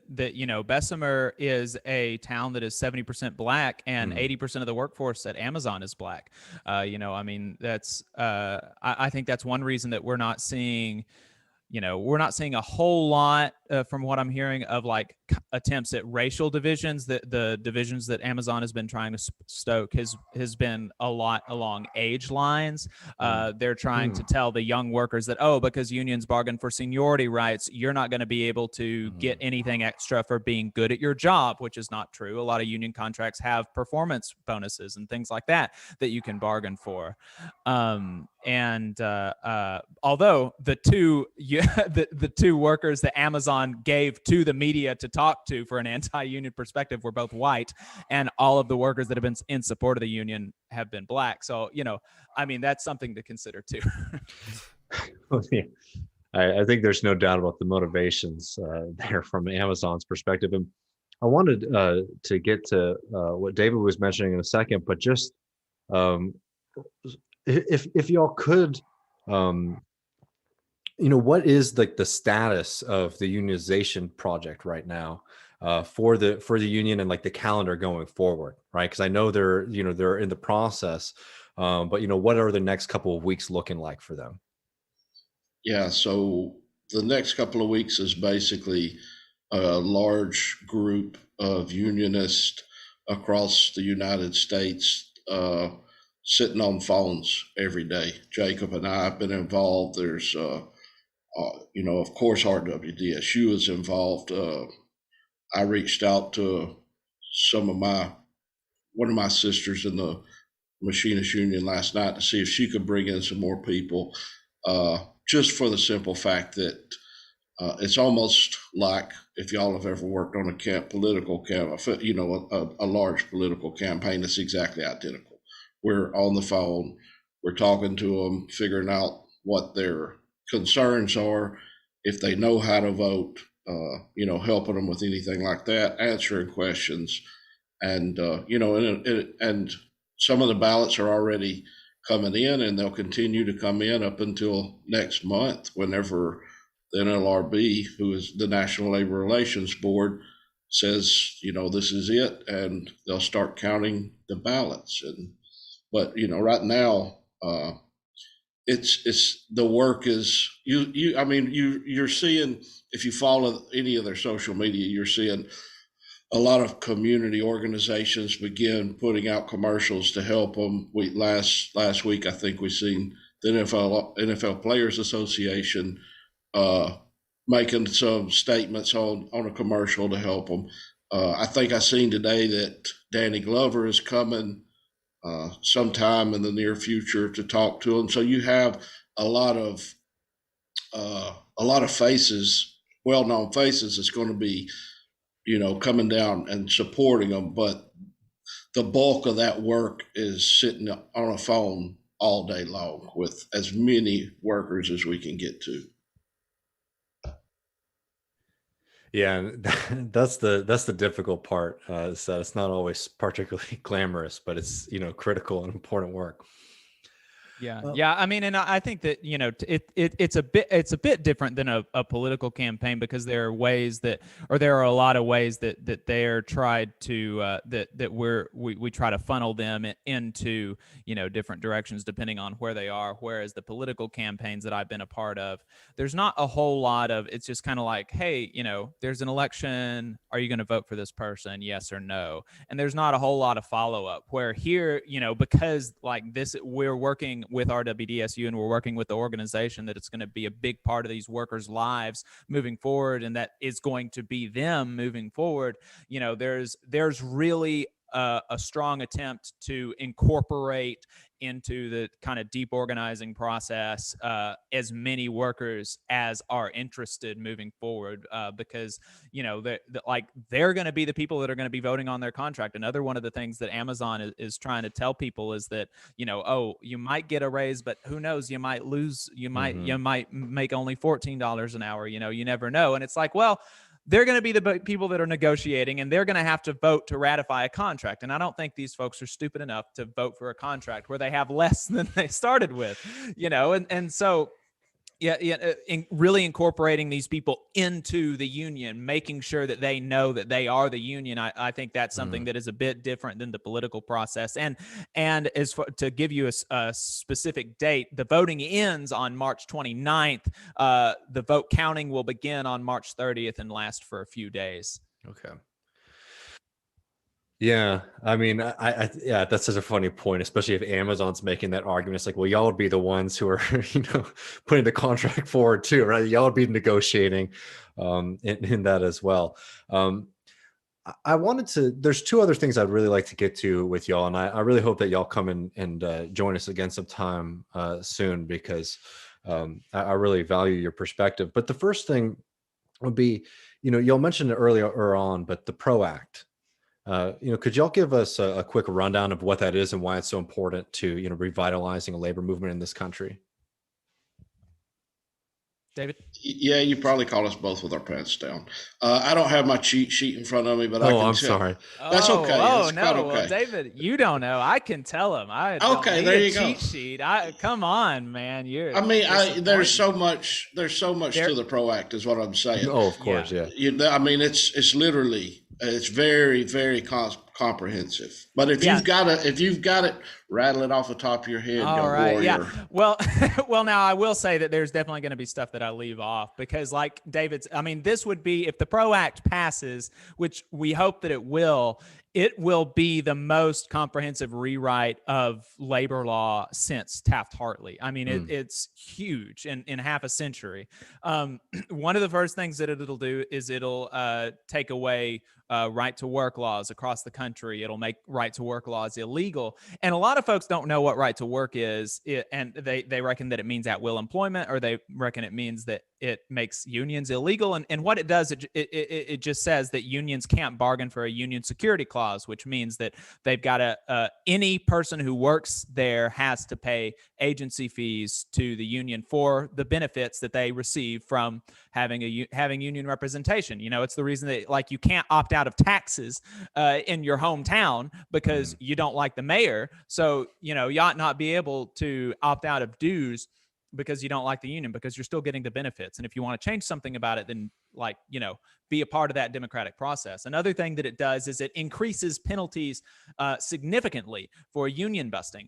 Bessemer is a town that is 70% Black, and 80% of the workforce at Amazon is Black. I mean, that's I think that's one reason that we're not seeing a whole lot from what I'm hearing of like attempts at racial divisions. That the divisions that Amazon has been trying to stoke has been a lot along age lines. They're trying to tell the young workers that, because unions bargain for seniority rights, you're not going to be able to get anything extra for being good at your job, which is not true. A lot of union contracts have performance bonuses and things like that you can bargain for. Although the two workers that Amazon gave to the media to talk to for an anti-union perspective were both white, and all of the workers that have been in support of the union have been Black. So, I mean, that's something to consider too. I think there's no doubt about the motivations there from Amazon's perspective. And I wanted to get to what David was mentioning in a second, but just if y'all could, what is like the status of the unionization project right now for the union, and like the calendar going forward, right? Because I know they're in the process, but what are the next couple of weeks looking like for them? Yeah, so the next couple of weeks is basically a large group of unionists across the United States sitting on phones every day. Jacob and I have been involved. There's, of course, RWDSU is involved. I reached out to one of my sisters in the Machinist Union last night to see if she could bring in some more people, just for the simple fact that it's almost like if y'all have ever worked on a political campaign, a large political campaign, it's exactly identical. We're on the phone, we're talking to them, figuring out what their concerns are, if they know how to vote, helping them with anything like that, answering questions, and and some of the ballots are already coming in, and they'll continue to come in up until next month, whenever the NLRB, who is the National Labor Relations Board, says, this is it, and they'll start counting the ballots. But right now, it's the work is you're seeing, if you follow any of their social media, you're seeing a lot of community organizations begin putting out commercials to help them. Last week, I think we seen the NFL Players Association making some statements on a commercial to help them. I think I seen today that Danny Glover is coming sometime in the near future to talk to them. So you have a lot of faces, well-known faces, that's going to be, coming down and supporting them. But the bulk of that work is sitting on a phone all day long with as many workers as we can get to. Yeah, and that's the difficult part. Is that it's not always particularly glamorous, but it's critical and important work. Yeah. I mean, and I think that, you know, it's a bit different than a political campaign, because there are ways that, or there are a lot of ways that they're tried to that we try to funnel them into, you know, different directions depending on where they are. Whereas the political campaigns that I've been a part of, there's not a whole lot of, it's just kind of like, hey, you know, there's an election. Are you going to vote for this person? Yes or no? And there's not a whole lot of follow up. Where here, you know, because like this, we're working with RWDSU and we're working with the organization that it's going to be a big part of these workers' lives moving forward, and that is going to be them moving forward. You know, there's really a strong attempt to incorporate into the kind of deep organizing process as many workers as are interested moving forward, because, you know, they're going to be the people that are going to be voting on their contract. Another one of the things that Amazon is trying to tell people is that, you know, oh, you might get a raise, but who knows, you might lose, you might make only $14 an hour, you know, you never know. And it's like, well, they're going to be the people that are negotiating, and they're going to have to vote to ratify a contract. And I don't think these folks are stupid enough to vote for a contract where they have less than they started with, you know, and so. Yeah, really incorporating these people into the union, making sure that they know that they are the union. I think that's something that is a bit different than the political process. And as for, to give you a specific date, the voting ends on March 29th. The vote counting will begin on March 30th and last for a few days. Okay. Yeah, I mean, yeah, that's such a funny point, especially if Amazon's making that argument. It's like, well, y'all would be the ones who are, you know, putting the contract forward too, right? Y'all would be negotiating in that as well. I wanted to, there's two other things I'd really like to get to with y'all, and I really hope that y'all come in and join us again sometime soon, because I really value your perspective. But the first thing would be, you know, y'all mentioned it earlier on, but the PRO Act. You know, could y'all give us a quick rundown of what that is and why it's so important to, you know, revitalizing a labor movement in this country? David? Yeah, you probably caught us both with our pants down. I don't have my cheat sheet in front of me, but I can I'm tell. sorry. That's okay. That's no. quite okay. Well, David, you don't know. I can tell him. I Okay, there you go. Cheat sheet. Come on, man. There's so much to the PRO Act, is what I'm saying. Oh, of course, yeah. I mean, it's literally, it's very, very comprehensive. But if you've got it, rattle it off the top of your head. All right. warrior. Yeah. Well, now I will say that there's definitely going to be stuff that I leave off, because like David's, I mean, this would be, if the PRO Act passes, which we hope that it will be the most comprehensive rewrite of labor law since Taft-Hartley. I mean, it's huge in half a century. One of the first things that it'll do is it'll take away right to work laws across the country. It'll make right to work laws illegal. And a lot of folks don't know what right to work is, and they reckon that it means at will employment, or they reckon it means that it makes unions illegal. And what it does, it just says that unions can't bargain for a union security clause, which means that they've got to, any person who works there has to pay agency fees to the union for the benefits that they receive from having union representation. You know, it's the reason that, like, you can't opt out of taxes in your hometown because you don't like the mayor. So, you know, you ought not be able to opt out of dues because you don't like the union, because you're still getting the benefits. And if you want to change something about it, then, like, you know, be a part of that democratic process. Another thing that it does is it increases penalties significantly for union busting.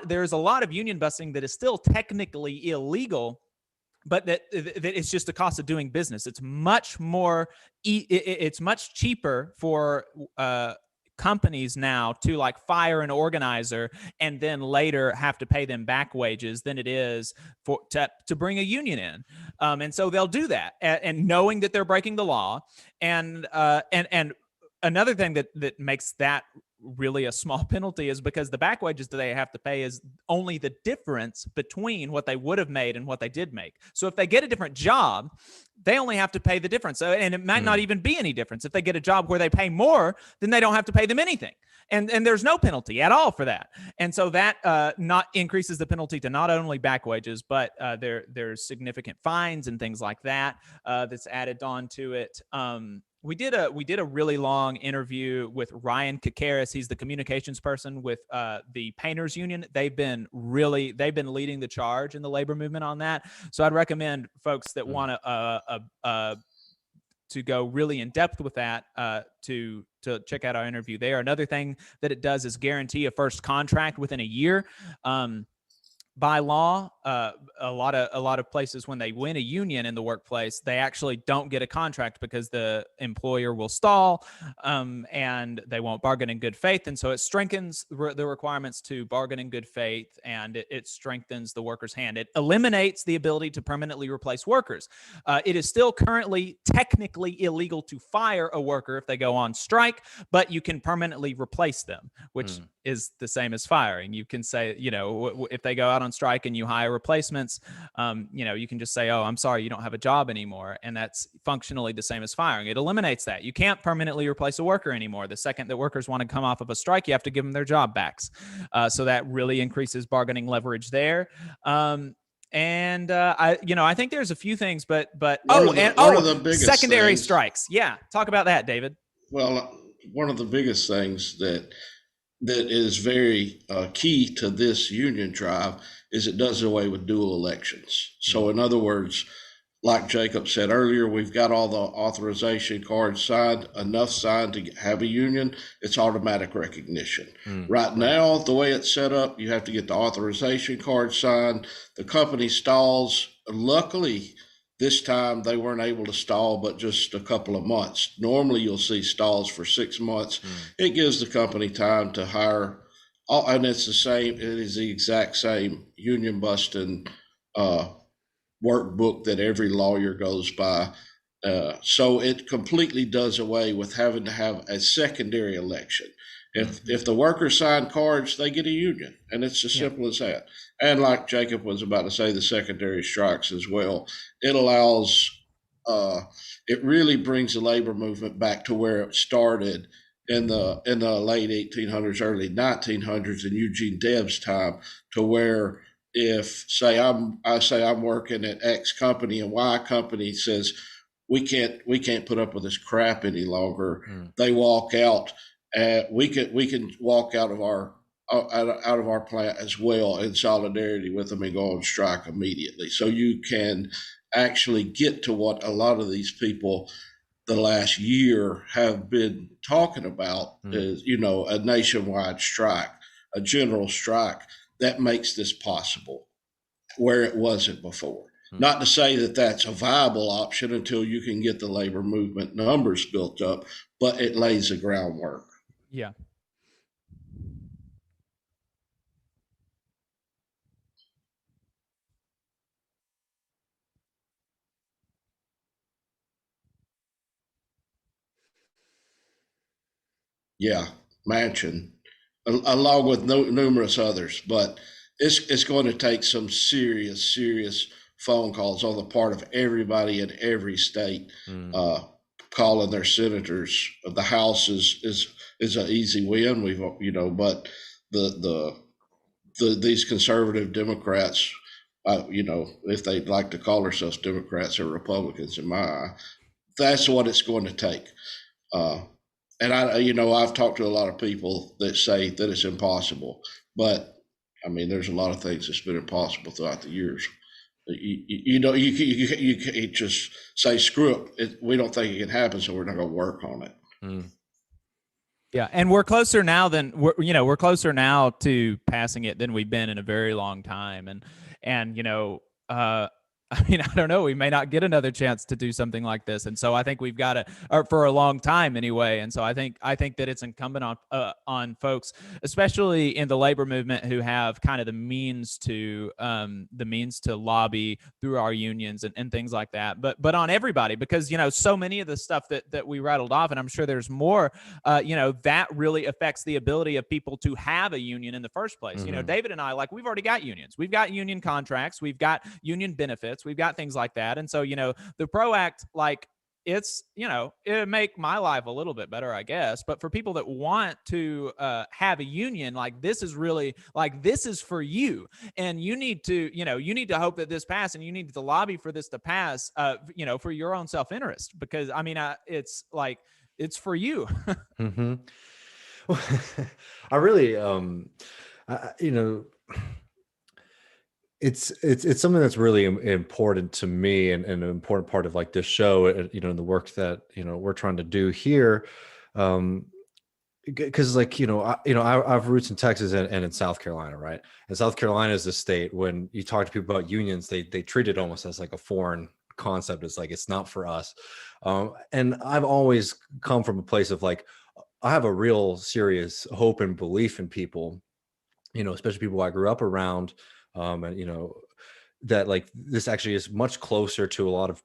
There's a lot of union busting that is still technically illegal, but that it's just the cost of doing business. It's much more, it's much cheaper for companies now to, like, fire an organizer and then later have to pay them back wages than it is to bring a union in. And so they'll do that, and knowing that they're breaking the law. And another thing that makes that really a small penalty is because the back wages that they have to pay is only the difference between what they would have made and what they did make. So if they get a different job, they only have to pay the difference. And it might not even be any difference. If they get a job where they pay more, then they don't have to pay them anything. And there's no penalty at all for that. And so that not increases the penalty to not only back wages, but there's significant fines and things like that that's added on to it. We did a really long interview with Ryan Kakaris. He's the communications person with the Painters Union. They've been leading the charge in the labor movement on that. So I'd recommend folks that want to go really in depth with that to check out our interview there. Another thing that it does is guarantee a first contract within a year. By law, a lot of places, when they win a union in the workplace, they actually don't get a contract because the employer will stall and they won't bargain in good faith. And so it strengthens the requirements to bargain in good faith, and it strengthens the worker's hand. It eliminates the ability to permanently replace workers. It is still currently technically illegal to fire a worker if they go on strike, but you can permanently replace them, which is the same as firing. You can say, if they go out on strike and you hire replacements, you can just say, oh, I'm sorry, you don't have a job anymore. And that's functionally the same as firing. It eliminates that. You can't permanently replace a worker anymore. The second that workers want to come off of a strike, you have to give them their job backs. So that really increases bargaining leverage there. I think there's a few things, but secondary strikes. Yeah. Talk about that, David. Well, one of the biggest things that is very key to this union drive is it does away with dual elections. So in other words, like Jacob said earlier, we've got all the authorization cards signed, enough signed to have a union. It's automatic recognition. Right now, the way it's set up, you have to get the authorization card signed. The company stalls. Luckily, this time they weren't able to stall, but just a couple of months. Normally, you'll see stalls for 6 months. It gives the company time to hire, and it's the same. It is the exact same union busting workbook that every lawyer goes by. So it completely does away with having to have a secondary election. If the workers sign cards, they get a union, and it's as simple as that. And like Jacob was about to say, the secondary strikes as well. It allows, it really brings the labor movement back to where it started in the late 1800s, early 1900s, in Eugene Debs' time, to where if I say I'm working at X company and Y company says we can't put up with this crap any longer, they walk out. We can walk out of our plant as well in solidarity with them and go on strike immediately. So you can actually get to what a lot of these people the last year have been talking about is, a nationwide strike, a general strike that makes this possible where it wasn't before. Not to say that that's a viable option until you can get the labor movement numbers built up, but it lays the groundwork. Yeah. Yeah, Manchin, along with numerous others, but it's going to take some serious phone calls on the part of everybody in every state, calling their senators. The House is an easy win. But these conservative Democrats, if they like to call themselves Democrats or Republicans, in my eye, that's what it's going to take. And I've talked to a lot of people that say that it's impossible, but I mean, there's a lot of things that's been impossible throughout the years. You can't just say, screw it. We don't think it can happen, so we're not going to work on it. Yeah, and we're closer now to passing it than we've been in a very long time, I don't know. We may not get another chance to do something like this, and so I think we've got to, or for a long time anyway. And so I think that it's incumbent on folks, especially in the labor movement, who have kind of the means to lobby through our unions and things like that. But on everybody, because so many of the stuff that we rattled off, and I'm sure there's more, that really affects the ability of people to have a union in the first place. David and I, we've already got unions. We've got union contracts. We've got union benefits. We've got things like that. And so, the PRO Act, it's, it'd make my life a little bit better, I guess. But for people that want to have a union, like, this is really, like, this is for you. And you need to, you need to hope that this passes, and you need to lobby for this to pass, for your own self-interest. Because, I mean, it's like, it's for you. Hmm. I really, it's something that's really important to me, and an important part of like this show, and the work that we're trying to do here, because like I have roots in Texas and in South Carolina, right? And South Carolina is the state, when you talk to people about unions, they treat it almost as like a foreign concept. It's like, it's not for us. And I've always come from a place of like, I have a real serious hope and belief in people, especially people I grew up around, and that like this actually is much closer to a lot of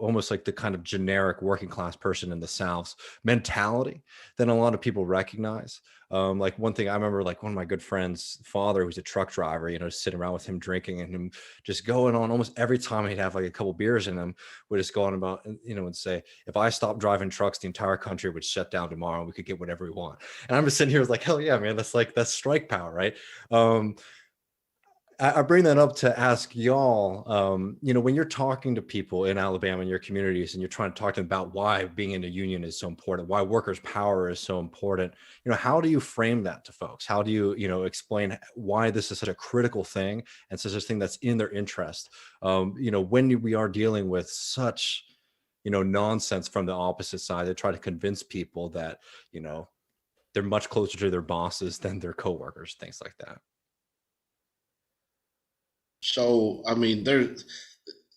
almost like the kind of generic working class person in the South's mentality than a lot of people recognize. Like one thing I remember, like one of my good friends' father, who's a truck driver, sitting around with him drinking, and him just going on almost every time he'd have like a couple beers in him, would just go on about, and say, if I stopped driving trucks, the entire country would shut down tomorrow and we could get whatever we want. And I'm just sitting here like, hell yeah, man, that's strike power, right? I bring that up to ask y'all, when you're talking to people in Alabama, in your communities, and you're trying to talk to them about why being in a union is so important, why workers' power is so important, how do you frame that to folks? How do you, explain why this is such a critical thing and such a thing that's in their interest? When we are dealing with such, nonsense from the opposite side, they try to convince people that, they're much closer to their bosses than their coworkers, things like that. So, I mean,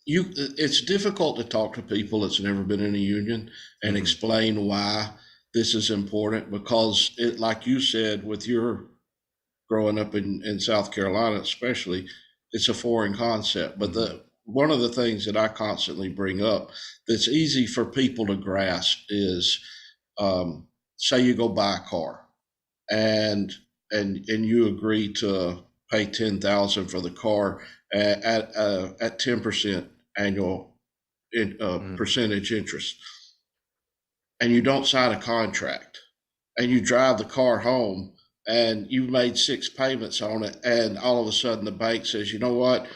it's difficult to talk to people that's never been in a union and explain why this is important, because it, like you said, with your growing up in South Carolina, especially, it's a foreign concept. But one of the things that I constantly bring up that's easy for people to grasp is, say you go buy a car and you agree to pay $10,000 for the car at 10% annual percentage interest, and you don't sign a contract, and you drive the car home, and you've made 6 payments on it, and all of a sudden the bank says, you know what,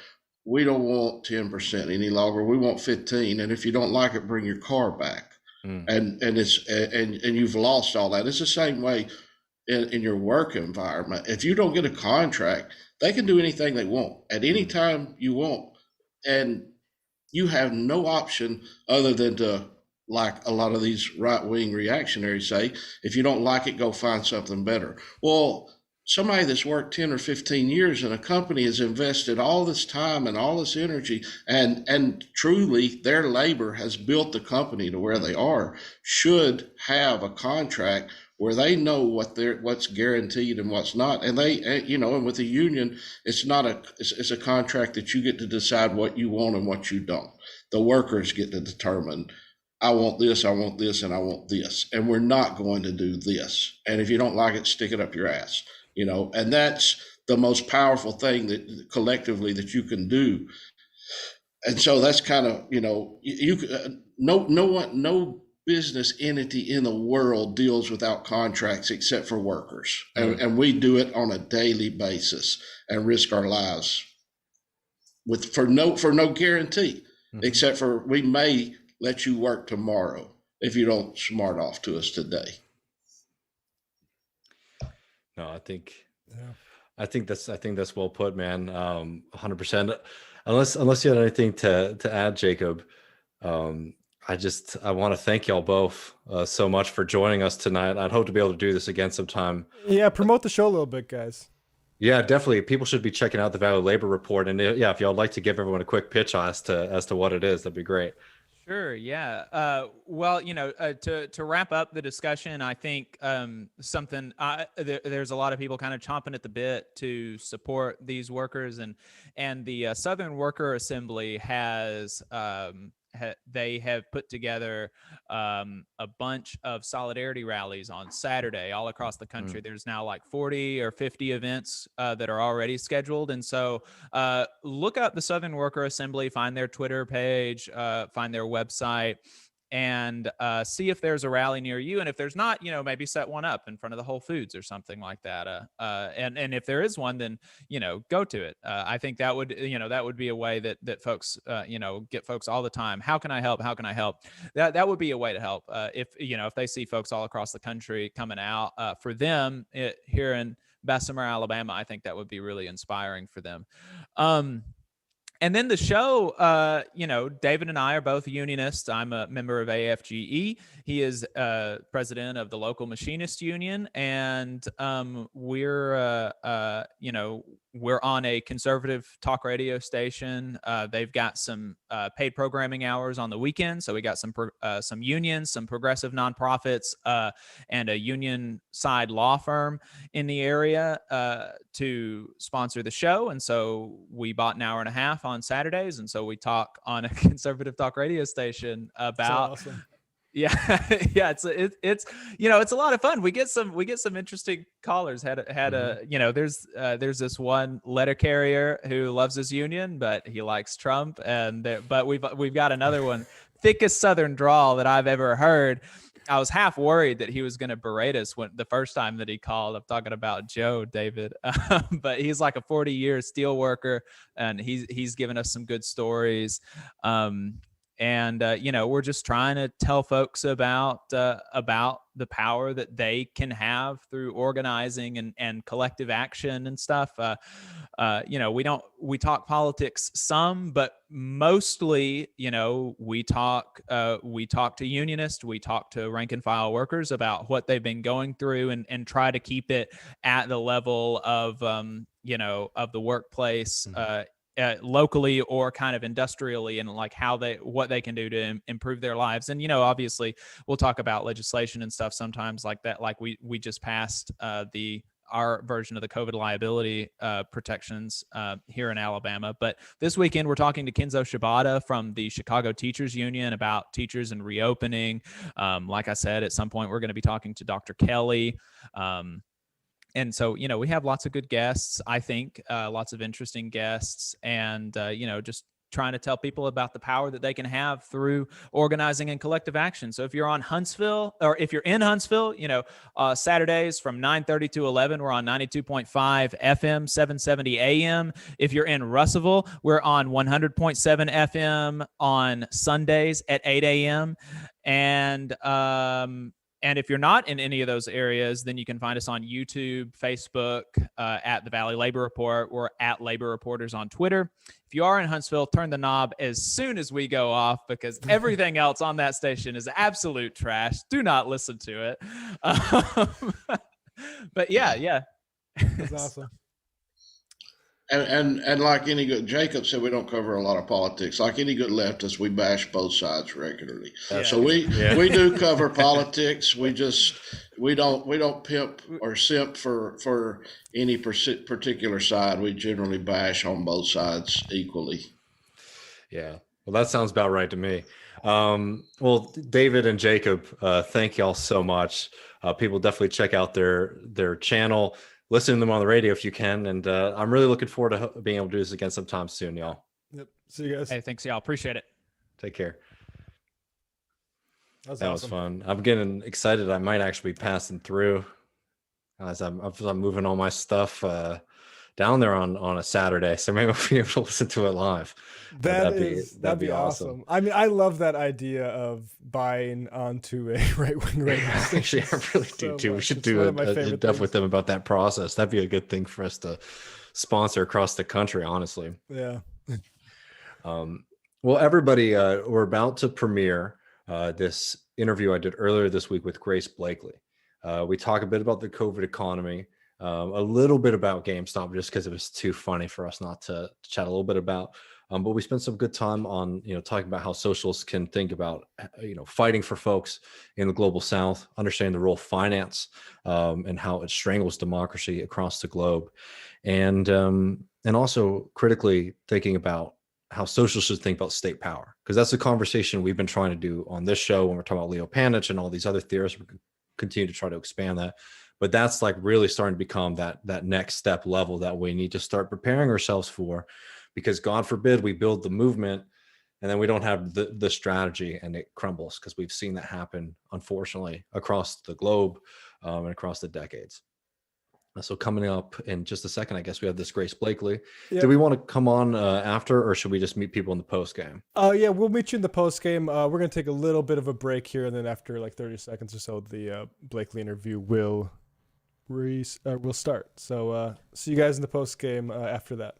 we don't want 10% any longer, we want 15%, and if you don't like it, bring your car back. And you've lost all that. It's the same way in your work environment. If you don't get a contract, they can do anything they want at any time you want. And you have no option other than to, like a lot of these right-wing reactionaries say, if you don't like it, go find something better. Well, somebody that's worked 10 or 15 years in a company has invested all this time and all this energy, and truly their labor has built the company to where they are, should have a contract where they know what's guaranteed and what's not. And they, and with the union, it's a contract that you get to decide what you want and what you don't. The workers get to determine, I want this, and I want this, and we're not going to do this. And if you don't like it, stick it up your ass, and that's the most powerful thing that collectively that you can do. And so that's kind of, no business entity in the world deals without contracts except for workers. And we do it on a daily basis and risk our lives for no guarantee, except for we may let you work tomorrow if you don't smart off to us today. No, I think that's well put, man. 100%. Unless you had anything to add, Jacob, I want to thank y'all both so much for joining us tonight. I'd hope to be able to do this again sometime. Yeah, promote the show a little bit, guys. Yeah, definitely. People should be checking out the Value Labor Report, and if y'all like to give everyone a quick pitch as to what it is, that'd be great. Sure. Yeah. Well, to wrap up the discussion, I think there's a lot of people kind of chomping at the bit to support these workers, and the Southern Worker Assembly has they have put together a bunch of solidarity rallies on Saturday all across the country. There's now like 40 or 50 events that are already scheduled. And so look up the Southern Worker Assembly, find their Twitter page, find their website. and see if there's a rally near you. And if there's not, maybe set one up in front of the Whole Foods or something like that. And if there is one, then, go to it. I think that would, that would be a way that folks, get folks all the time. How can I help? How can I help? That would be a way to help. If they see folks all across the country coming out for them here in Bessemer, Alabama, I think that would be really inspiring for them. And then the show, David and I are both unionists. I'm a member of AFGE. He is president of the local machinist union, and we're on a conservative talk radio station. They've got some paid programming hours on the weekend, so we got some unions, some progressive nonprofits, and a union side law firm in the area to sponsor the show. And so we bought an hour and a half on Saturdays, and so we talk on a conservative talk radio station about. Awesome. Yeah, yeah, it's a lot of fun. We get some interesting callers. There's this one letter carrier who loves his union, but he likes Trump, but we've got another one, thickest Southern drawl that I've ever heard. I was half worried that he was going to berate us the first time that he called. I'm talking about Joe, David, but he's like a 40-year steel worker, and he's given us some good stories. We're just trying to tell folks about the power that they can have through organizing and collective action and stuff. We talk politics some, but mostly, we talk to unionists, we talk to rank and file workers about what they've been going through, and try to keep it at the level of of the workplace. Locally or kind of industrially, and like what they can do to improve their lives. And obviously we'll talk about legislation and stuff sometimes like that, like we just passed our version of the COVID liability protections here in Alabama. But this weekend we're talking to Kenzo Shibata from the Chicago Teachers Union about teachers and reopening. Like I said, at some point we're going to be talking to Dr. Kelly. And so, we have lots of good guests, I think, lots of interesting guests, and, just trying to tell people about the power that they can have through organizing and collective action. So if you're in Huntsville, Saturdays from 9:30 to 11, we're on 92.5 FM, 770 AM. If you're in Russellville, we're on 100.7 FM on Sundays at 8 AM. And if you're not in any of those areas, then you can find us on YouTube, Facebook, at the Valley Labor Report, or at Labor Reporters on Twitter. If you are in Huntsville, turn the knob as soon as we go off, because everything else on that station is absolute trash. Do not listen to it. But yeah. That's awesome. And like any good, Jacob said, we don't cover a lot of politics. Like any good leftist, we bash both sides regularly. Yeah. So we do cover politics. We don't pimp or simp for any particular side. We generally bash on both sides equally. Yeah, well, that sounds about right to me. Well, David and Jacob, thank y'all so much. People definitely check out their channel. Listen to them on the radio if you can. And I'm really looking forward to being able to do this again sometime soon, y'all. Yep. See you guys. Hey, thanks, y'all. Appreciate it. Take care. That was fun. I'm getting excited. I might actually be passing through as I'm moving all my stuff down there on a Saturday. So maybe I'll be able to listen to it live. That'd be awesome. I mean, I love that idea of buying onto a right-wing radio station. Actually, I really do too. We should do a def with them about that process. That'd be a good thing for us to sponsor across the country, honestly. Yeah. Well, everybody, we're about to premiere this interview I did earlier this week with Grace Blakeley. We talk a bit about the COVID economy, a little bit about GameStop, just because it was too funny for us not to chat a little bit about. But we spent some good time on, talking about how socialists can think about, fighting for folks in the global South, understanding the role of finance, and how it strangles democracy across the globe, and also critically thinking about how socialists should think about state power, because that's a conversation we've been trying to do on this show when we're talking about Leo Panich and all these other theorists. We continue to try to expand that, but that's like really starting to become that next step level that we need to start preparing ourselves for. Because God forbid we build the movement and then we don't have the strategy, and it crumbles, because we've seen that happen, unfortunately, across the globe, and across the decades. So coming up in just a second, I guess we have this Grace Blakeley. Yep. Do we want to come on after, or should we just meet people in the post game? Yeah, we'll meet you in the post game. We're gonna take a little bit of a break here, and then after like 30 seconds or so, the Blakeley interview will start. So see you guys in the post game after that.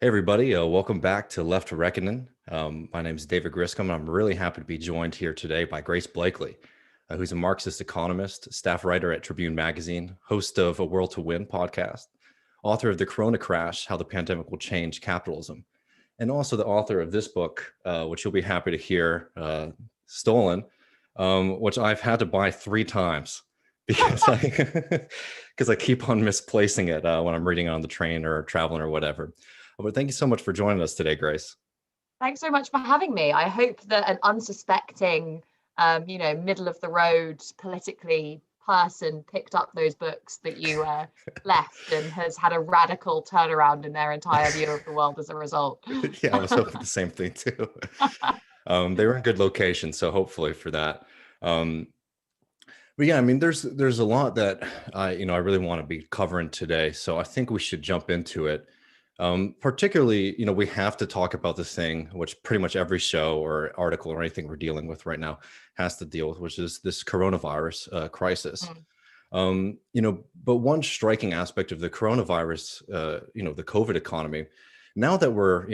Hey everybody, welcome back to Left to Reckoning. My name is David Griscom, and I'm really happy to be joined here today by Grace Blakeley, who's a Marxist economist, staff writer at Tribune Magazine, host of A World to Win podcast, author of The Corona Crash, How the Pandemic Will Change Capitalism, and also the author of this book, which you'll be happy to hear, Stolen, which I've had to buy 3 times because I keep on misplacing it when I'm reading it on the train or traveling or whatever. But thank you so much for joining us today, Grace. Thanks so much for having me. I hope that an unsuspecting, middle of the road politically person picked up those books that you left and has had a radical turnaround in their entire view of the world as a result. Yeah, I was hoping the same thing too. They were in good locations, so hopefully for that. But yeah, I mean, there's a lot that I really want to be covering today, so I think we should jump into it. Particularly, we have to talk about this thing, which pretty much every show or article or anything we're dealing with right now has to deal with, which is this coronavirus crisis. But one striking aspect of the coronavirus, the COVID economy, now that we're,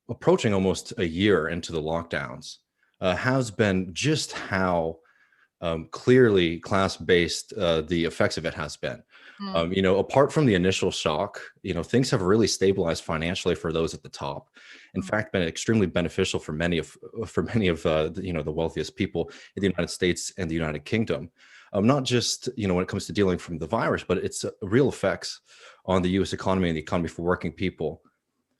approaching almost a year into the lockdowns, has been just how clearly class-based the effects of it has been. Apart from the initial shock, things have really stabilized financially for those at the top. In fact, been extremely beneficial for many of the wealthiest people in the United States and the United Kingdom. Not just when it comes to dealing from the virus, but its real effects on the U.S. economy and the economy for working people.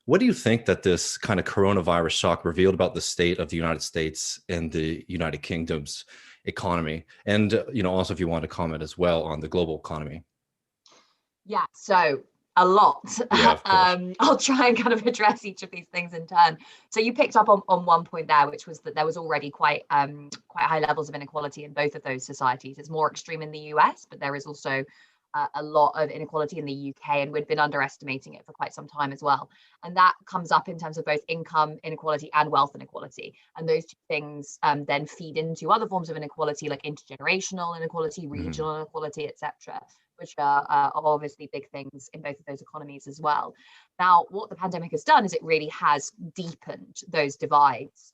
What do you think that this kind of coronavirus shock revealed about the state of the United States and the United Kingdom's economy? And also, if you want to comment as well on the global economy. Yeah, so a lot. Yeah, I'll try and kind of address each of these things in turn. So you picked up on one point there, which was that there was already quite high levels of inequality in both of those societies. It's more extreme in the US, but there is also a lot of inequality in the UK, and we'd been underestimating it for quite some time as well. And that comes up in terms of both income inequality and wealth inequality. And those two things then feed into other forms of inequality, like intergenerational inequality, regional inequality, etc., which are obviously big things in both of those economies as well. Now, what the pandemic has done is it really has deepened those divides,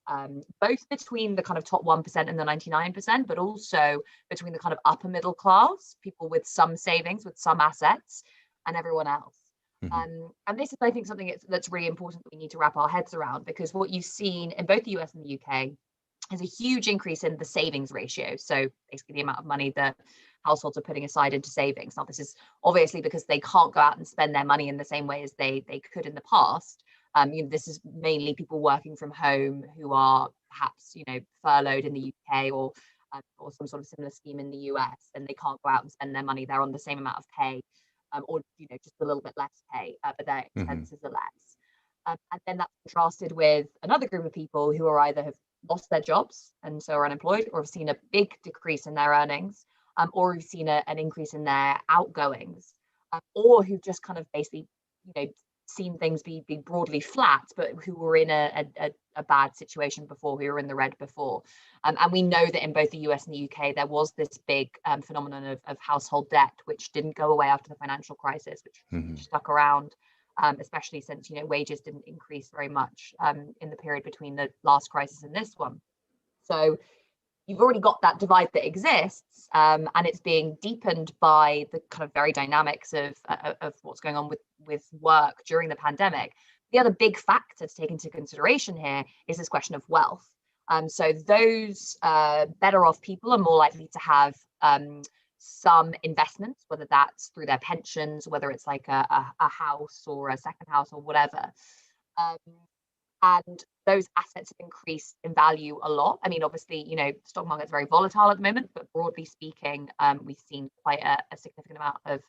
both between the kind of top 1% and the 99%, but also between the kind of upper middle class, people with some savings, with some assets, and everyone else. And this is, I think, something that's really important that we need to wrap our heads around, because what you've seen in both the US and the UK is a huge increase in the savings ratio. So basically the amount of money that households are putting aside into savings. Now, this is obviously because they can't go out and spend their money in the same way as they could in the past. This is mainly people working from home who are perhaps, furloughed in the UK or or some sort of similar scheme in the US, and they can't go out and spend their money. They're on the same amount of pay, or just a little bit less pay, but their expenses are less. And then that's contrasted with another group of people who are either have lost their jobs and so are unemployed, or have seen a big decrease in their earnings, or who've seen an increase in their outgoings, or who've just kind of basically, seen things be broadly flat, but who were in a bad situation before, who were in the red before. And we know that in both the US and the UK, there was this big phenomenon of household debt, which didn't go away after the financial crisis, which stuck around, especially since, wages didn't increase very much in the period between the last crisis and this one. So you've already got that divide that exists, and it's being deepened by the kind of very dynamics of what's going on with work during the pandemic. The other big factor to take into consideration here is this question of wealth. So those better off people are more likely to have some investments, whether that's through their pensions, whether it's like a house or a second house or whatever. And those assets have increased in value a lot. I mean, obviously, the stock market's very volatile at the moment, but broadly speaking, we've seen quite a significant amount of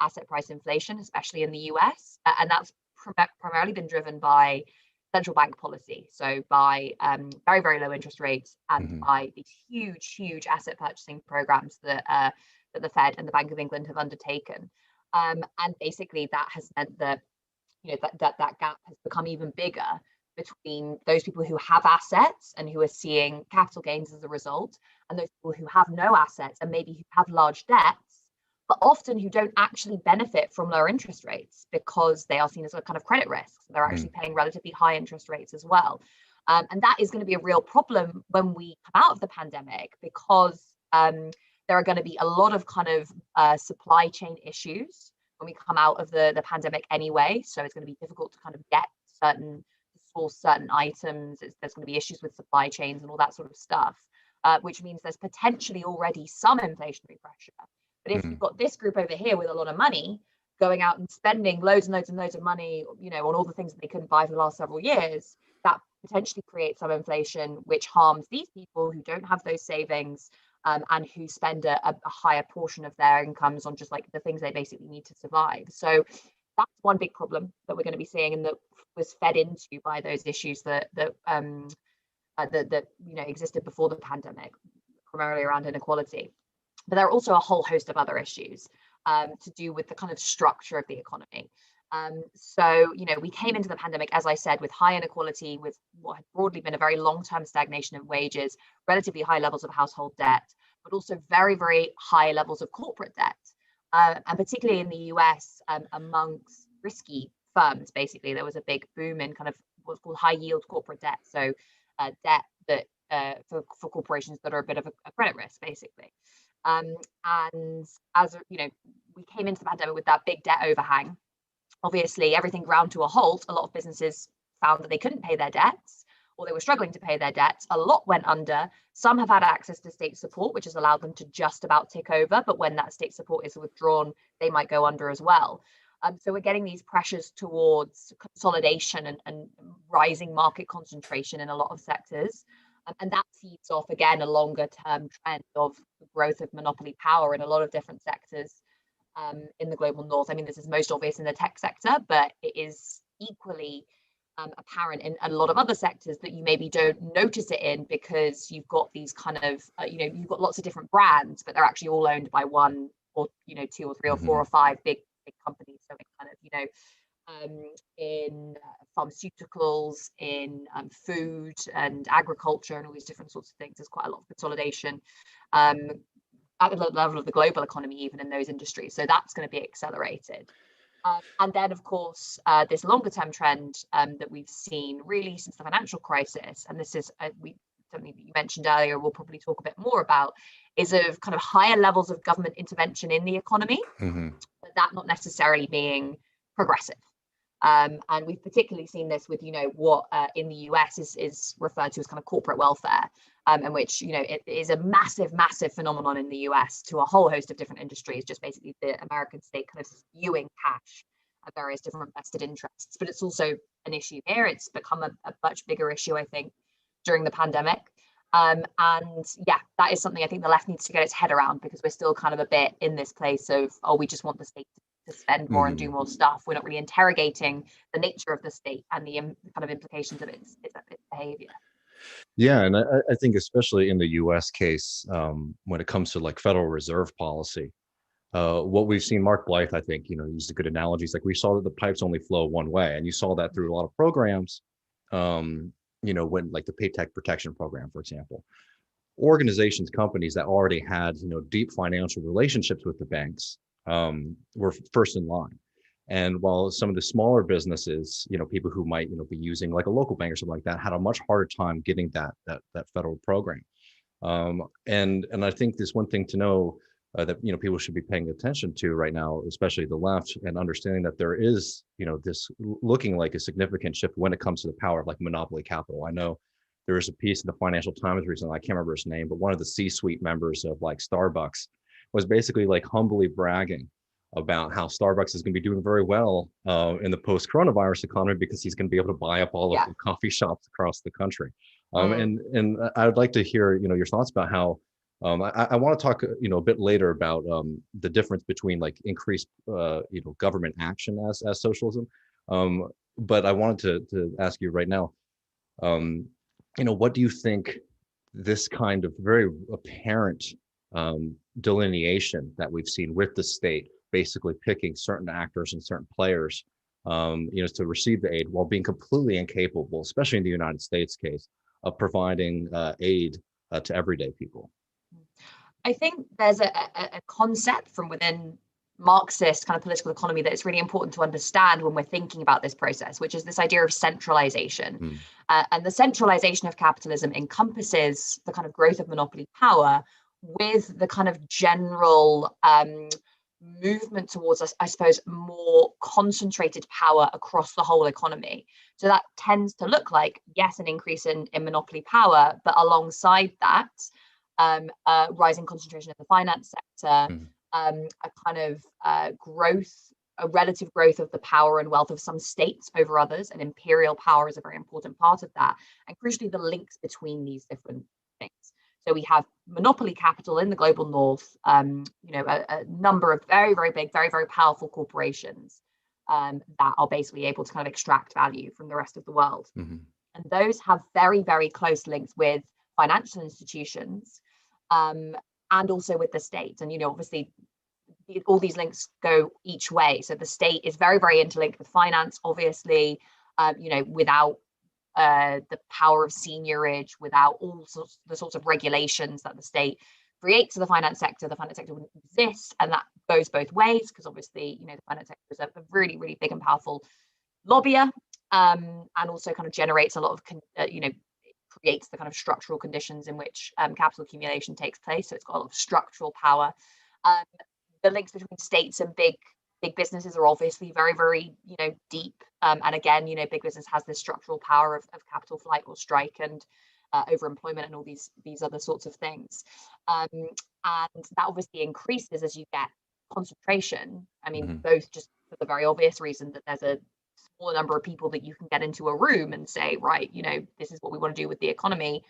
asset price inflation, especially in the US. And that's primarily been driven by central bank policy. So by very, very low interest rates, and by these huge asset purchasing programs that the Fed and the Bank of England have undertaken. And basically that has meant that, that gap has become even bigger between those people who have assets and who are seeing capital gains as a result, and those people who have no assets and maybe who have large debts, but often who don't actually benefit from lower interest rates because they are seen as a kind of credit risk. So they're actually paying relatively high interest rates as well. And that is going to be a real problem when we come out of the pandemic, because there are going to be a lot of kind of supply chain issues when we come out of the pandemic anyway. So it's going to be difficult to kind of get source certain items. There's going to be issues with supply chains and all that sort of stuff, which means there's potentially already some inflationary pressure. But if you've got this group over here with a lot of money going out and spending loads and loads and loads of money, on all the things that they couldn't buy for the last several years, that potentially creates some inflation, which harms these people who don't have those savings, and who spend a higher portion of their incomes on just like the things they basically need to survive. So that's one big problem that we're going to be seeing, and that was fed into by those issues that existed before the pandemic, primarily around inequality. But there are also a whole host of other issues to do with the kind of structure of the economy. So we came into the pandemic, as I said, with high inequality, with what had broadly been a very long-term stagnation of wages, relatively high levels of household debt, but also very, very high levels of corporate debt. And particularly in the US, amongst risky firms, basically, there was a big boom in kind of what's called high yield corporate debt. So debt that for corporations that are a bit of a credit risk, basically. And as we came into the pandemic with that big debt overhang. Obviously, everything ground to a halt. A lot of businesses found that they couldn't pay their debts, or they were struggling to pay their debts. A lot went under. Some have had access to state support, which has allowed them to just about tick over. But when that state support is withdrawn, they might go under as well. So we're getting these pressures towards consolidation and rising market concentration in a lot of sectors. And that feeds off, again, a longer term trend of the growth of monopoly power in a lot of different sectors in the global north. I mean, this is most obvious in the tech sector, but it is equally apparent in a lot of other sectors that you maybe don't notice it in, because you've got these kind of, you've got lots of different brands, but they're actually all owned by one or, two or three or four or five big companies. So it kind of, in pharmaceuticals, in food and agriculture and all these different sorts of things, there's quite a lot of consolidation at the level of the global economy, even in those industries. So that's going to be accelerated. And then, of course, this longer term trend that we've seen really since the financial crisis, and this is something that you mentioned earlier, we'll probably talk a bit more about, is of kind of higher levels of government intervention in the economy, but that not necessarily being progressive. And we've particularly seen this with, what in the US is referred to as kind of corporate welfare, in which, it is a massive phenomenon in the US to a whole host of different industries, just basically the American state kind of spewing cash at various different vested interests. But it's also an issue here. It's become a much bigger issue, I think, during the pandemic. And yeah, that is something I think the left needs to get its head around, because we're still kind of a bit in this place of, oh, we just want the state to spend more and do more stuff. We're not really interrogating the nature of the state and the kind of implications of its behavior. Yeah, and I think especially in the U.S. case, when it comes to like Federal Reserve policy, what we've seen, Mark Blythe, I think, used a good analogy. It's like we saw that the pipes only flow one way, and you saw that through a lot of programs. When like the Paycheck Protection Program, for example, organizations, companies that already had deep financial relationships with the banks were first in line. And while some of the smaller businesses, people who might be using like a local bank or something like that, had a much harder time getting that federal program. And I think this one thing to know that people should be paying attention to right now, especially the left, and understanding that there is this looking like a significant shift when it comes to the power of like monopoly capital. I know there was a piece in the Financial Times recently, I can't remember his name, but one of the C-suite members of like Starbucks was basically like humbly bragging about how Starbucks is going to be doing very well in the post-coronavirus economy, because he's going to be able to buy up all of the coffee shops across the country. And I would like to hear your thoughts about how I want to talk a bit later about the difference between like increased government action as socialism, but I wanted to ask you right now, what do you think this kind of very apparent delineation that we've seen with the state basically picking certain actors and certain players to receive the aid, while being completely incapable, especially in the United States case, of providing aid to everyday people? I think there's a concept from within Marxist kind of political economy that it's really important to understand when we're thinking about this process, which is this idea of centralization. And the centralization of capitalism encompasses the kind of growth of monopoly power with the kind of general movement towards, I suppose, more concentrated power across the whole economy. So that tends to look like, yes, an increase in monopoly power, but alongside that, rising concentration in the finance sector, a kind of growth, a relative growth of the power and wealth of some states over others, and imperial power is a very important part of that, and crucially the links between these different things. So we have monopoly capital in the global north, a number of very, very big, very, very powerful corporations that are basically able to kind of extract value from the rest of the world. And those have very, very close links with financial institutions and also with the state. And, obviously, all these links go each way. So the state is very, very interlinked with finance, obviously, without the power of seniorage, without all the sorts of regulations that the state creates to the finance sector wouldn't exist. And that goes both ways, because obviously, the finance sector is a really, really big and powerful lobbyer, and also kind of generates a lot of, creates the kind of structural conditions in which capital accumulation takes place. So it's got a lot of structural power. The links between states and big businesses are obviously very, very, deep. And again, big business has this structural power of capital flight or strike and overemployment and all these other sorts of things. And that obviously increases as you get concentration. I mean, both just for the very obvious reason that there's a smaller number of people that you can get into a room and say, right, this is what we want to do with the economy.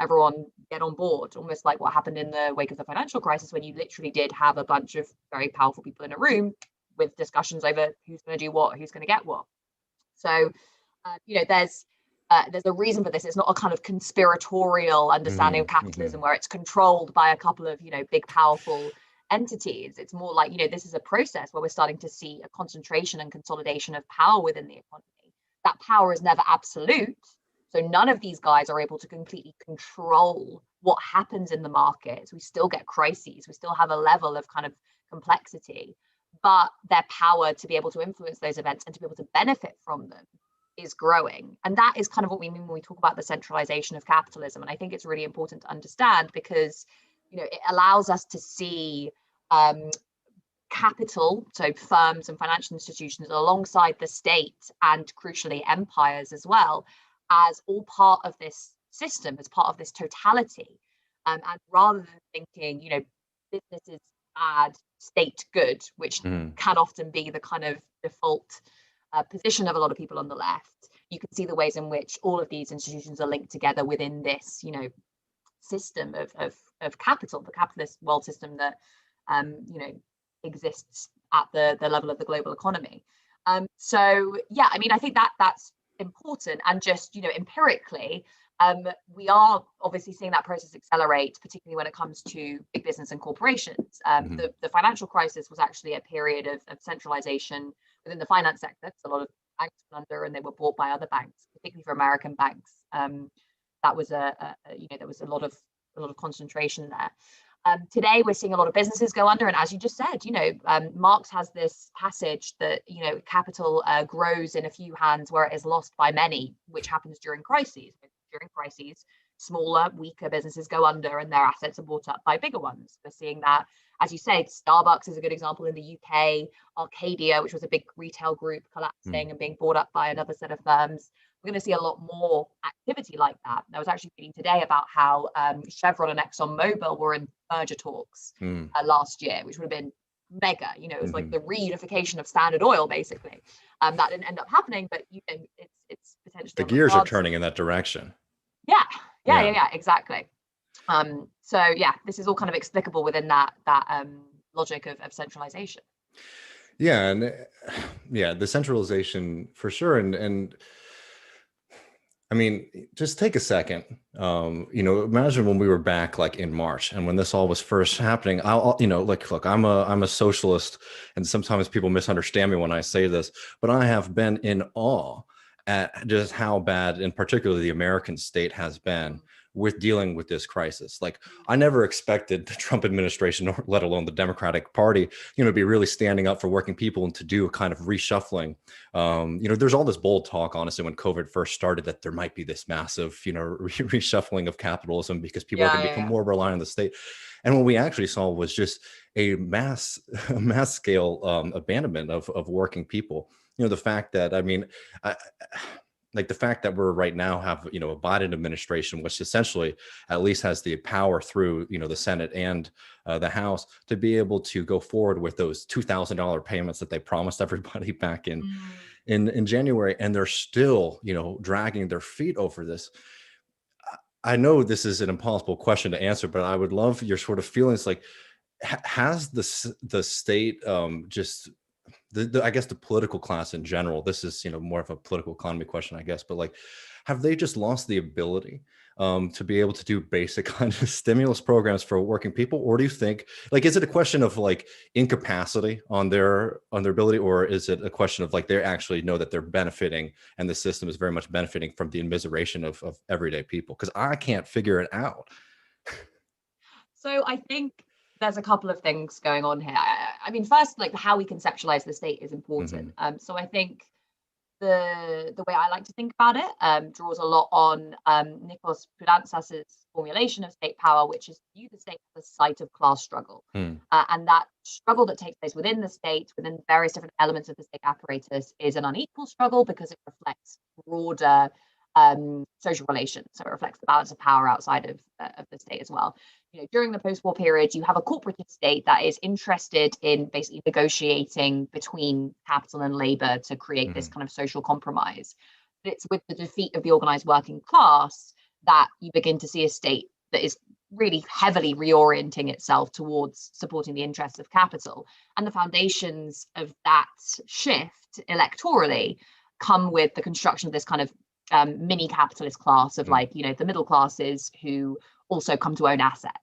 Everyone get on board, almost like what happened in the wake of the financial crisis, when you literally did have a bunch of very powerful people in a room with discussions over who's going to do what, who's going to get what. So, there's a reason for this. It's not a kind of conspiratorial understanding of capitalism where it's controlled by a couple of, big, powerful entities. It's more like, this is a process where we're starting to see a concentration and consolidation of power within the economy. That power is never absolute. So none of these guys are able to completely control what happens in the markets. We still get crises. We still have a level of kind of complexity, but their power to be able to influence those events and to be able to benefit from them is growing. And that is kind of what we mean when we talk about the centralization of capitalism. And I think it's really important to understand, because, it allows us to see capital, so firms and financial institutions, alongside the state and crucially empires as well, as all part of this system, as part of this totality. And rather than thinking, business is bad, state good, which can often be the kind of default position of a lot of people on the left, you can see the ways in which all of these institutions are linked together within this, system of capital, the capitalist world system that exists at the level of the global economy. So yeah, I mean, I think that's important, and just empirically, we are obviously seeing that process accelerate, particularly when it comes to big business and corporations. The financial crisis was actually a period of centralization within the finance sector. So a lot of banks went under and they were bought by other banks, particularly for American banks. That was there was a lot of concentration there. Today, we're seeing a lot of businesses go under, and as you just said, Marx has this passage that capital grows in a few hands where it is lost by many, which happens during crises. During crises, smaller, weaker businesses go under, and their assets are bought up by bigger ones. We're seeing that, as you say, Starbucks is a good example in the UK. Arcadia, which was a big retail group, collapsing and being bought up by another set of firms. We're going to see a lot more activity like that. I was actually reading today about how Chevron and ExxonMobil were in merger talks last year, which would have been mega. It was like the reunification of Standard Oil, basically. That didn't end up happening, but it's potentially the gears are turning in that direction. Yeah, exactly. So yeah, this is all kind of explicable within that logic of centralization. Yeah, and the centralization for sure, and I mean, just take a second. Imagine when we were back like in March, and when this all was first happening. Look, I'm a socialist, and sometimes people misunderstand me when I say this, but I have been in awe at just how bad, in particular, the American state has been with dealing with this crisis. Like, I never expected the Trump administration, or let alone the Democratic Party, to be really standing up for working people and to do a kind of reshuffling. There's all this bold talk, honestly, when COVID first started, that there might be this massive, reshuffling of capitalism because people are going to become more reliant on the state. And what we actually saw was just a mass scale abandonment of working people. The fact that, the fact that we're right now have, a Biden administration, which essentially at least has the power through, the Senate and the House to be able to go forward with those $2,000 payments that they promised everybody back in January. And they're still, dragging their feet over this. I know this is an impossible question to answer, but I would love your sort of feelings. Like, has the state I guess the political class in general, this is, more of a political economy question, I guess, but like, have they just lost the ability to be able to do basic kind of stimulus programs for working people? Or do you think, like, is it a question of like incapacity on their ability, or is it a question of like, they actually know that they're benefiting and the system is very much benefiting from the immiseration of everyday people? Because I can't figure it out. So I think there's a couple of things going on here. I mean, first, like, how we conceptualize the state is important. So I think the way I like to think about it draws a lot on Nikos Poudantzas's formulation of state power, which is to view the state as a site of class struggle. And that struggle that takes place within the state, within various different elements of the state apparatus, is an unequal struggle because it reflects broader social relations. So it reflects the balance of power outside of the state as well. During the post-war period, you have a corporatist state that is interested in basically negotiating between capital and labor to create this kind of social compromise. But it's with the defeat of the organized working class that you begin to see a state that is really heavily reorienting itself towards supporting the interests of capital. And the foundations of that shift electorally come with the construction of this kind of mini capitalist class of the middle classes who also come to own assets.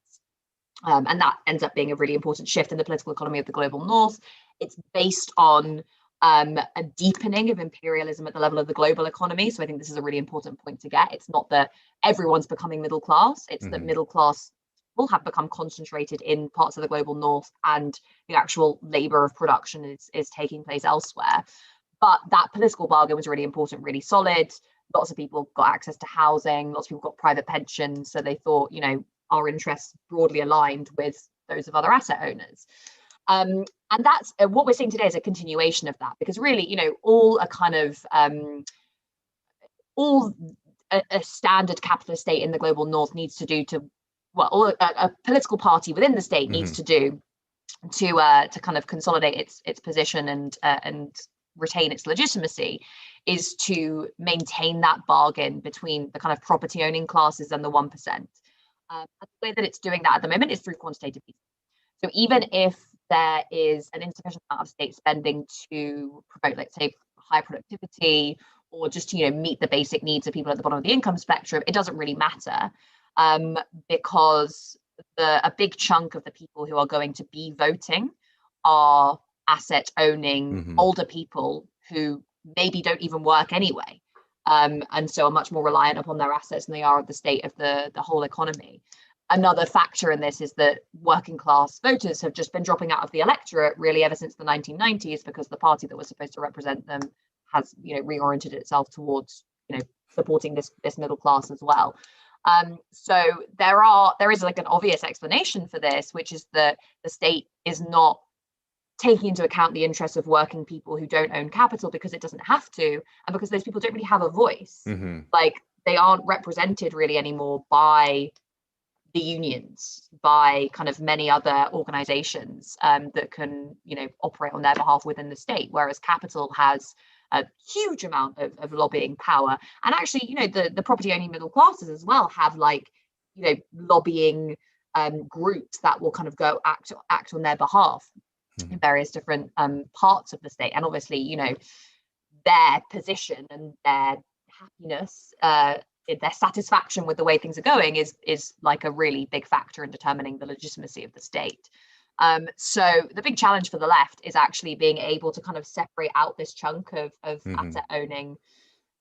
And that ends up being a really important shift in the political economy of the global north. It's based on a deepening of imperialism at the level of the global economy. So I think this is a really important point to get. It's not that everyone's becoming middle class. It's that middle class will have become concentrated in parts of the global north, and the actual labor of production is taking place elsewhere. But that political bargain was really important, really solid. Lots of people got access to housing. Lots of people got private pensions. So they thought, our interests broadly aligned with those of other asset owners. And that's what we're seeing today is a continuation of that, because really, all a kind of a standard capitalist state in the global north needs to do a political party within the state needs to do to kind of consolidate its position and retain its legitimacy is to maintain that bargain between the kind of property owning classes and the 1%. And the way that it's doing that at the moment is through quantitative easing. So even if there is an insufficient amount of state spending to promote, let's say, high productivity, or just to meet the basic needs of people at the bottom of the income spectrum, it doesn't really matter, because a big chunk of the people who are going to be voting are asset owning older people who maybe don't even work anyway, and so are much more reliant upon their assets than they are of the state of the whole economy. Another factor in this is that working class voters have just been dropping out of the electorate really ever since the 1990s, because the party that was supposed to represent them has reoriented itself towards supporting this middle class as well. So there is like an obvious explanation for this, which is that the state is not taking into account the interests of working people who don't own capital, because it doesn't have to, and because those people don't really have a voice. Like, they aren't represented really anymore by the unions, by kind of many other organizations that can operate on their behalf within the state, whereas capital has a huge amount of lobbying power. And actually, the property owning middle classes as well have lobbying groups that will kind of go act on their behalf in various different parts of the state. And obviously, their position and their happiness, their satisfaction with the way things are going is like a really big factor in determining the legitimacy of the state. So the big challenge for the left is actually being able to kind of separate out this chunk of asset owning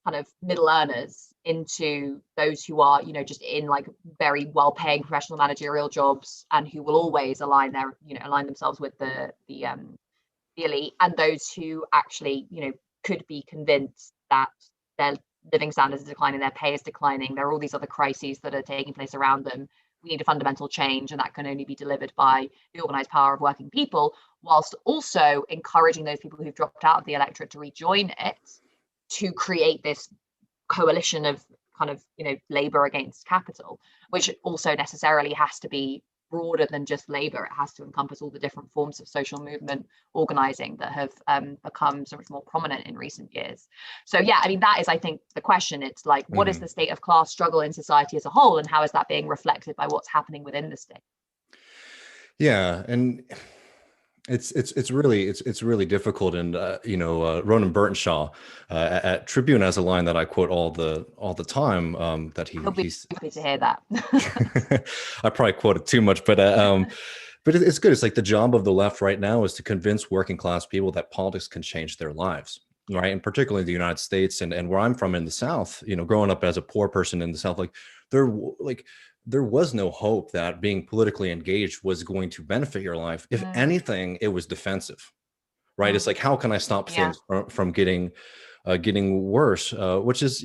kind of middle earners into those who are, just in like very well paying professional managerial jobs, and who will always align themselves with the elite, and those who actually, could be convinced that their living standards are declining, their pay is declining, there are all these other crises that are taking place around them. We need a fundamental change, and that can only be delivered by the organized power of working people, whilst also encouraging those people who've dropped out of the electorate to rejoin it, to create this coalition of kind of, labor against capital, which also necessarily has to be broader than just labor. It has to encompass all the different forms of social movement organizing that have become so much more prominent in recent years. So yeah, I mean, that is, I think, the question. It's like, what is the state of class struggle in society as a whole, and how is that being reflected by what's happening within the state? Yeah, and it's really difficult. And Ronan Burtenshaw at Tribune has a line that I quote all the time, that he's happy to hear that. I probably quoted too much, but it's good. It's like the job of the left right now is to convince working class people that politics can change their lives, right? And particularly in the United States and where I'm from in the South, growing up as a poor person in the South, there was no hope that being politically engaged was going to benefit your life. If anything, it was defensive, right? It's like, how can I stop things from getting worse? Which is,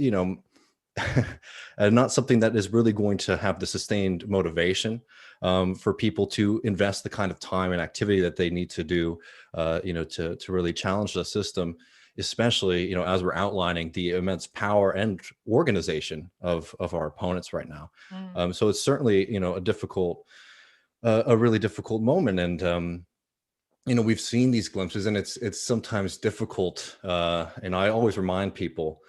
not something that is really going to have the sustained motivation for people to invest the kind of time and activity that they need to do, to really challenge the system, especially, as we're outlining the immense power and organization of our opponents right now. So it's certainly, a really difficult moment. And, we've seen these glimpses, and it's sometimes difficult. And I always remind people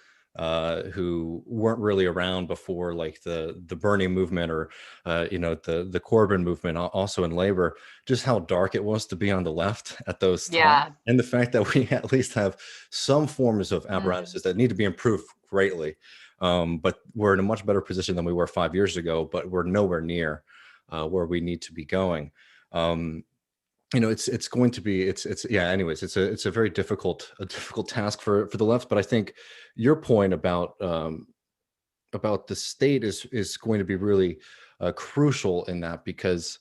who weren't really around before, like the Bernie movement or, the Corbyn movement, also in labor, just how dark it was to be on the left at those times. And the fact that we at least have some forms of apparatuses that need to be improved greatly. But we're in a much better position than we were 5 years ago, but we're nowhere near where we need to be going. It's going to be, anyways, it's a very difficult task for the left. But I think your point about the state is going to be really crucial in that, because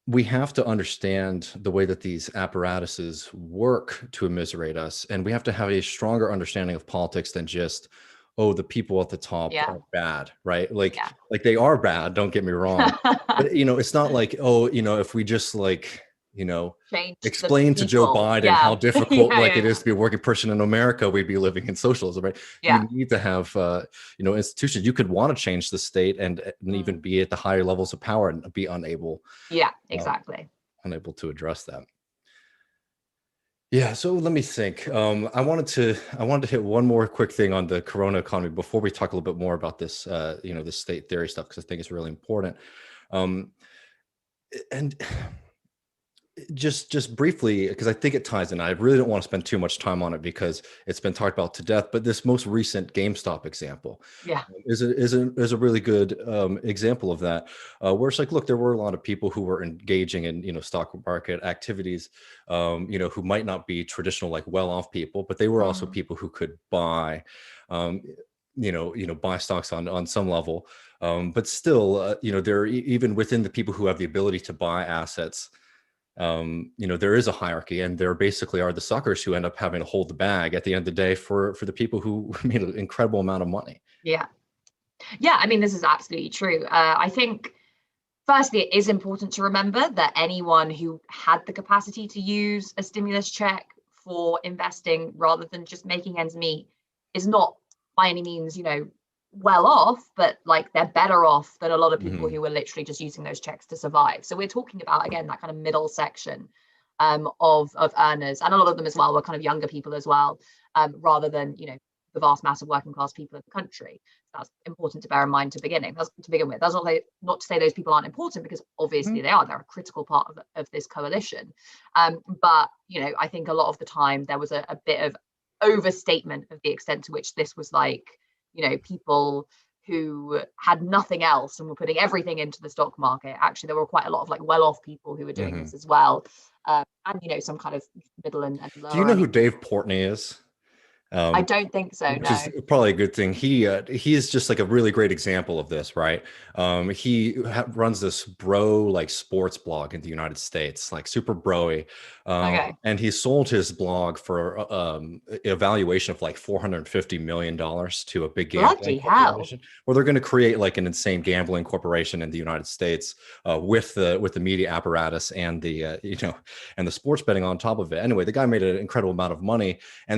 we have to understand the way that these apparatuses work to immiserate us. And we have to have a stronger understanding of politics than just, the people at the top are bad, right? Like they are bad, don't get me wrong. But, it's not like, if we just explain to Joe Biden how difficult it is to be a working person in America, we'd be living in socialism, right? You need to have, institutions. You could want to change the state and even be at the higher levels of power and be unable. Yeah, exactly. Unable to address that. Yeah, so let me think. I wanted to hit one more quick thing on the Corona economy before we talk a little bit more about this, this state theory stuff, because I think it's really important. Um, and just briefly, because I think it ties in. I really don't want to spend too much time on it because it's been talked about to death. But this most recent GameStop example Yeah. is a really good example of that, where it's like, look, there were a lot of people who were engaging in stock market activities, who might not be traditional like well-off people, but they were also Mm. people who could buy, um, buy stocks on some level, but still, there even within the people who have the ability to buy assets. There is a hierarchy, and there basically are the suckers who end up having to hold the bag at the end of the day for the people who made an incredible amount of money. Yeah. Yeah, I mean, this is absolutely true. I think, firstly, it is important to remember that anyone who had the capacity to use a stimulus check for investing rather than just making ends meet is not by any means, well off, but like they're better off than a lot of people Mhm. who were literally just using those checks to survive. So we're talking about, again, that kind of middle section of earners, and a lot of them as well were kind of younger people as well, rather than the vast mass of working class people in the country. That's important to bear in mind to begin with. That's not to say those people aren't important, because obviously Mhm. they are. They're a critical part of this coalition. But I think a lot of the time there was a bit of overstatement of the extent to which this was like, people who had nothing else and were putting everything into the stock market. Actually, there were quite a lot of like well-off people who were doing this Mhm. as well, and some kind of middle and Do you lower know who earning Dave people. Portney is? I Um, don't think so. which is No. probably a good thing. He is just like a really great example of this, right? He runs this bro like sports blog in the United States, like super broy, Okay. and he sold his blog for a valuation of like $450 million to a big gambling Bloody hell. corporation, where they're going to create like an insane gambling corporation in the United States, with the media apparatus and the sports betting on top of it. Anyway, the guy made an incredible amount of money, I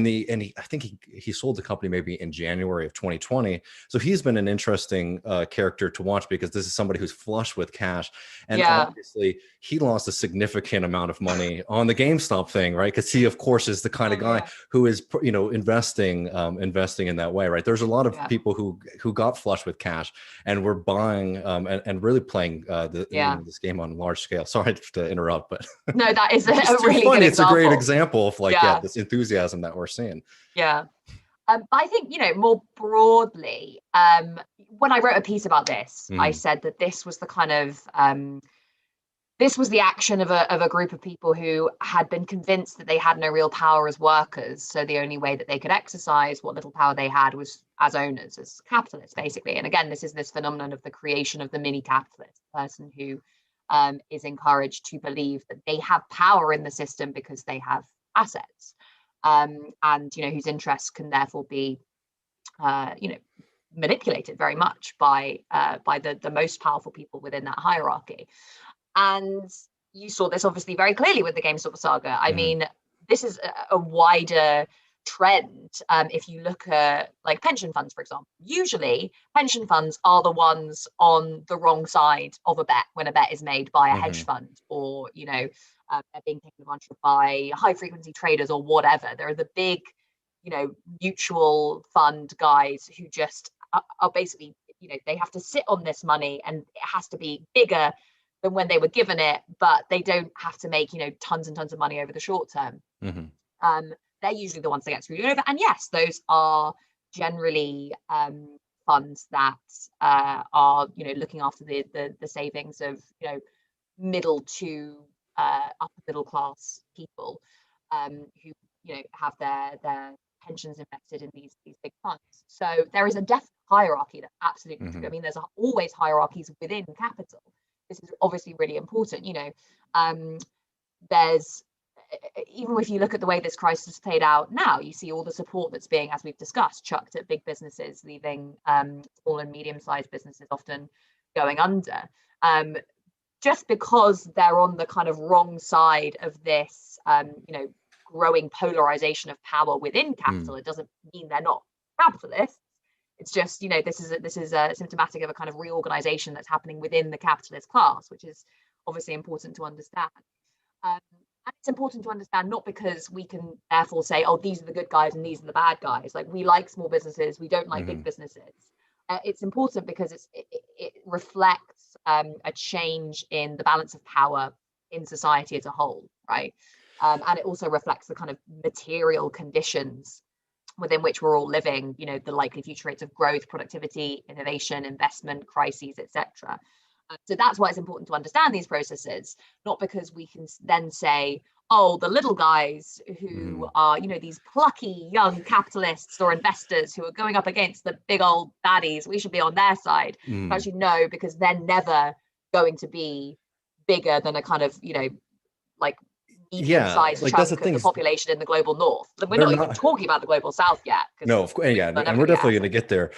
think he sold the company maybe in January of 2020. So he's been an interesting character to watch, because this is somebody who's flush with cash, and Yeah. obviously he lost a significant amount of money on the GameStop thing, right? Because he, of course, is the kind of Oh guy yeah. who is investing in that way, right? There's a lot of Yeah. people who got flush with cash and were buying, and really playing Yeah. this game on a large scale. Sorry to interrupt, but No, that is a, it's just a too really good funny. It's a great example. example of like, yeah, Yeah. this enthusiasm that we're seeing. Yeah. But I think, more broadly, when I wrote a piece about this, I Mhm. said that this was the kind of this was the action of a group of people who had been convinced that they had no real power as workers. So the only way that they could exercise what little power they had was as owners, as capitalists, basically. And again, this is this phenomenon of the creation of the mini capitalist, person who is encouraged to believe that they have power in the system because they have assets, and whose interests can therefore be, manipulated very much by the most powerful people within that hierarchy. And you saw this obviously very clearly with the GameStop saga. I Mhm. mean, this is a wider trend. If you look at like pension funds, for example, usually pension funds are the ones on the wrong side of a bet when a bet is made by a hedge Mhm. fund, or they're being taken advantage of by high frequency traders or whatever. There are the big, mutual fund guys who just are basically, they have to sit on this money, and it has to be bigger than when they were given it, but they don't have to make, tons and tons of money over the short term. Mhm. They're usually the ones that get screwed over. And yes, those are generally funds that are, looking after the savings of, middle to upper middle class people, who, have their pensions invested in these big funds. So there is a definite hierarchy. That's absolutely true. I Mhm. mean, there's always hierarchies within capital. This is obviously really important. There's, even if you look at the way this crisis played out now, you see all the support that's being, as we've discussed, chucked at big businesses, leaving small and medium-sized businesses often going under. Just because they're on the kind of wrong side of this, growing polarization of power within capital, Mhm. it doesn't mean they're not capitalists. It's just, this is symptomatic of a kind of reorganization that's happening within the capitalist class, which is obviously important to understand. And it's it's important to understand, not because we can therefore say, oh, these are the good guys and these are the bad guys. Like, we like small businesses, we don't like big businesses. It's important because it reflects a change in the balance of power in society as a whole, right? And it also reflects the kind of material conditions within which we're all living, you know, the likely future rates of growth, productivity, innovation, investment, crises, etc. So that's why it's important to understand these processes, not because we can then say, oh, the little guys who are, you know, these plucky young capitalists or investors who are going up against the big old baddies, we should be on their side. Actually, no, because they're never going to be bigger than a kind of, you know, like medium-sized like chunk that's the of thing the is population in the global north. We're they're not even talking about the global south yet. No, of course, yeah, and we're definitely going to get there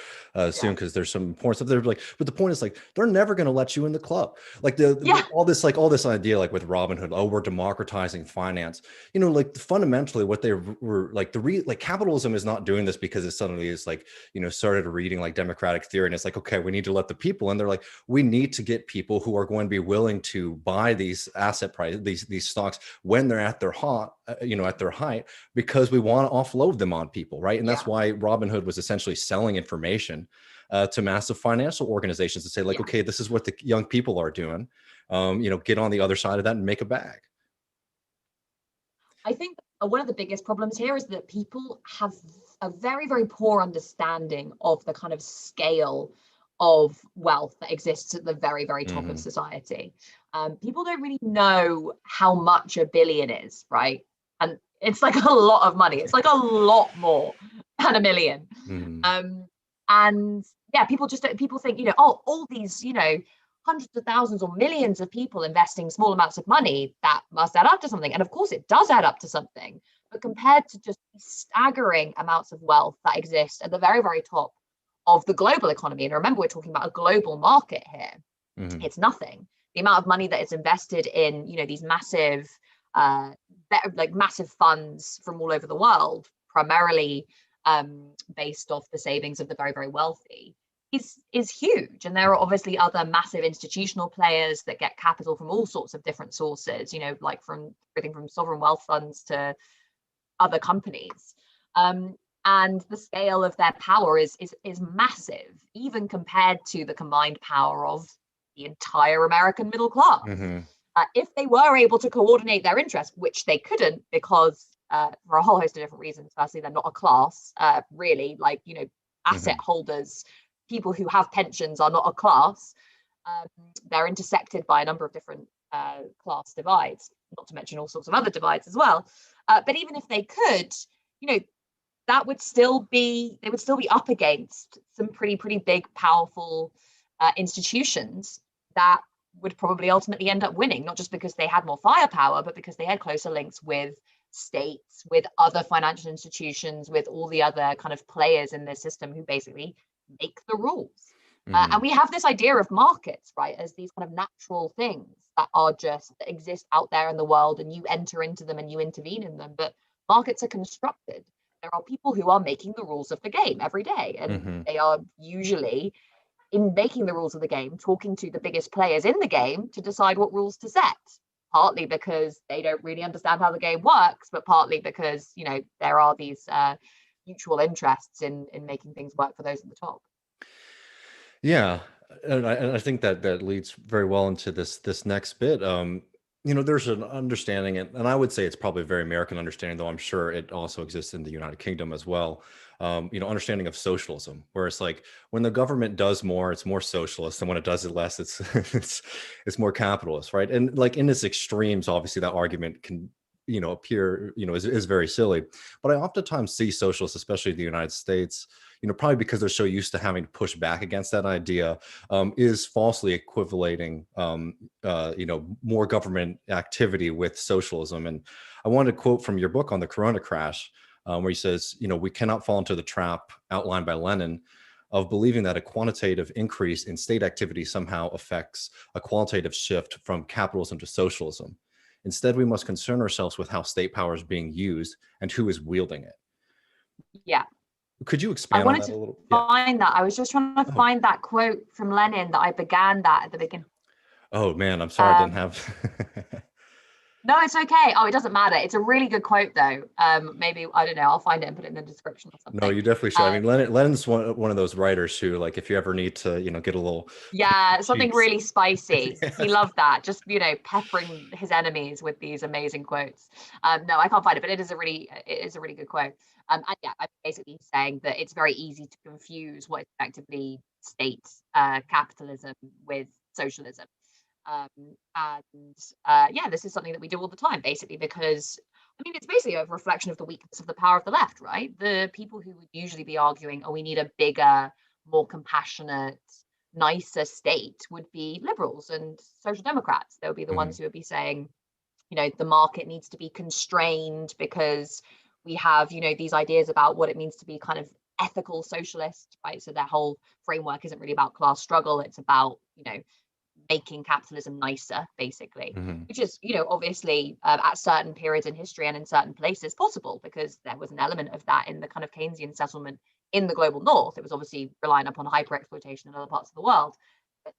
soon because there's some important stuff there. Like, but the point is, like, they're never going to let you in the club. Like all this idea, like with Robinhood, oh, we're democratizing finance. You know, like fundamentally, what they were like like capitalism is not doing this because it suddenly is like, you know, started reading like democratic theory and it's like, okay, we need to let the people in. They're like, we need to get people who are going to be willing to buy these asset prices, these stocks when they're at their at their height, because we want to offload them on people, right? And that's why Robinhood was essentially selling information to massive financial organizations to say, like, okay, this is what the young people are doing. You know, get on the other side of that and make a bag. I think one of the biggest problems here is that people have a very, very poor understanding of the kind of scale of wealth that exists at the very, very top of society. People don't really know how much a billion is, right? And it's like a lot of money. It's like a lot more than a million. And yeah, people think, you know, oh, all these, you know, hundreds of thousands or millions of people investing small amounts of money, that must add up to something. And of course it does add up to something, but compared to just staggering amounts of wealth that exist at the very, very top of the global economy, and remember, we're talking about a global market here, it's nothing. The amount of money that is invested in, you know, these massive massive funds from all over the world, primarily based off the savings of the very, very wealthy, is huge. And there are obviously other massive institutional players that get capital from all sorts of different sources, you know, like from everything from sovereign wealth funds to other companies. And the scale of their power is massive, even compared to the combined power of the entire American middle class. If they were able to coordinate their interests, which they couldn't, because for a whole host of different reasons. Firstly, they're not a class, really, like, you know, asset holders, people who have pensions are not a class. They're intersected by a number of different class divides, not to mention all sorts of other divides as well. But even if they could, you know, they would still be up against some pretty big, powerful institutions that would probably ultimately end up winning, not just because they had more firepower, but because they had closer links with states, with other financial institutions, with all the other kind of players in the system who basically make the rules. And we have this idea of markets, right, as these kind of natural things that exist out there in the world, and you enter into them and you intervene in them. But markets are constructed. There are people who are making the rules of the game every day, and they are usually, in making the rules of the game, talking to the biggest players in the game to decide what rules to set, partly because they don't really understand how the game works, but partly because, you know, there are these mutual interests in making things work for those at the top. Yeah, and I think that leads very well into this next bit. You know, there's an understanding, and I would say it's probably a very American understanding, though I'm sure it also exists in the United Kingdom as well. You know, understanding of socialism, where it's like when the government does more, it's more socialist, and when it does it less, it's it's more capitalist, right? And like in its extremes, obviously that argument can, you know, appear, you know, is very silly. But I oftentimes see socialists, especially in the United States, you know, probably because they're so used to having to push back against that idea, is falsely equivalating, you know, more government activity with socialism. And I wanted to quote from your book on the Corona crash, where he says, you know, we cannot fall into the trap outlined by Lenin of believing that a quantitative increase in state activity somehow affects a qualitative shift from capitalism to socialism. Instead, we must concern ourselves with how state power is being used and who is wielding it. Yeah. Could you expand on that a little? Find that. I was just trying to find that quote from Lenin that I began that at the beginning. Oh man, I'm sorry I didn't have. No, it's okay. Oh, it doesn't matter. It's a really good quote, though. Maybe, I don't know, I'll find it and put it in the description or No, something. you definitely should. I mean, Lennon's one of those writers who, like, if you ever need to, get a little Yeah, something cheeks. really spicy. Yeah. He loved that. Just, peppering his enemies with these amazing quotes. No, I can't find it, but it is a really good quote. And yeah, I'm basically saying that it's very easy to confuse what is effectively state capitalism with socialism. Yeah, this is something that we do all the time, basically, because it's basically a reflection of the weakness of the power of the left, right? The people who would usually be arguing, oh, we need a bigger, more compassionate, nicer state would be liberals and social democrats. They would be the ones who would be saying, the market needs to be constrained because we have, these ideas about what it means to be kind of ethical socialist, right? So their whole framework isn't really about class struggle. It's about, making capitalism nicer, basically, which is, obviously at certain periods in history and in certain places possible, because there was an element of that in the kind of Keynesian settlement in the global north. It was obviously relying upon hyper exploitation in other parts of the world, but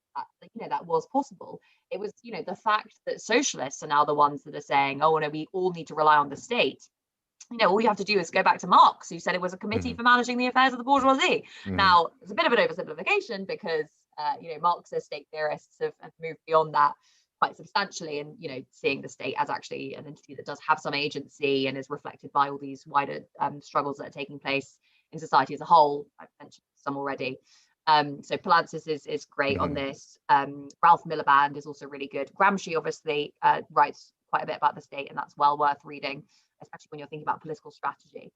that was possible. It was, the fact that socialists are now the ones that are saying, oh no, we all need to rely on the state. All you have to do is go back to Marx, who said it was a committee for managing the affairs of the bourgeoisie. Now, it's a bit of an oversimplification because Marxist state theorists have moved beyond that quite substantially, and seeing the state as actually an entity that does have some agency and is reflected by all these wider struggles that are taking place in society as a whole. I've mentioned some already. So Poulantzas is great on this. Ralph Miliband is also really good. Gramsci obviously writes quite a bit about the state, and that's well worth reading, especially when you're thinking about political strategy.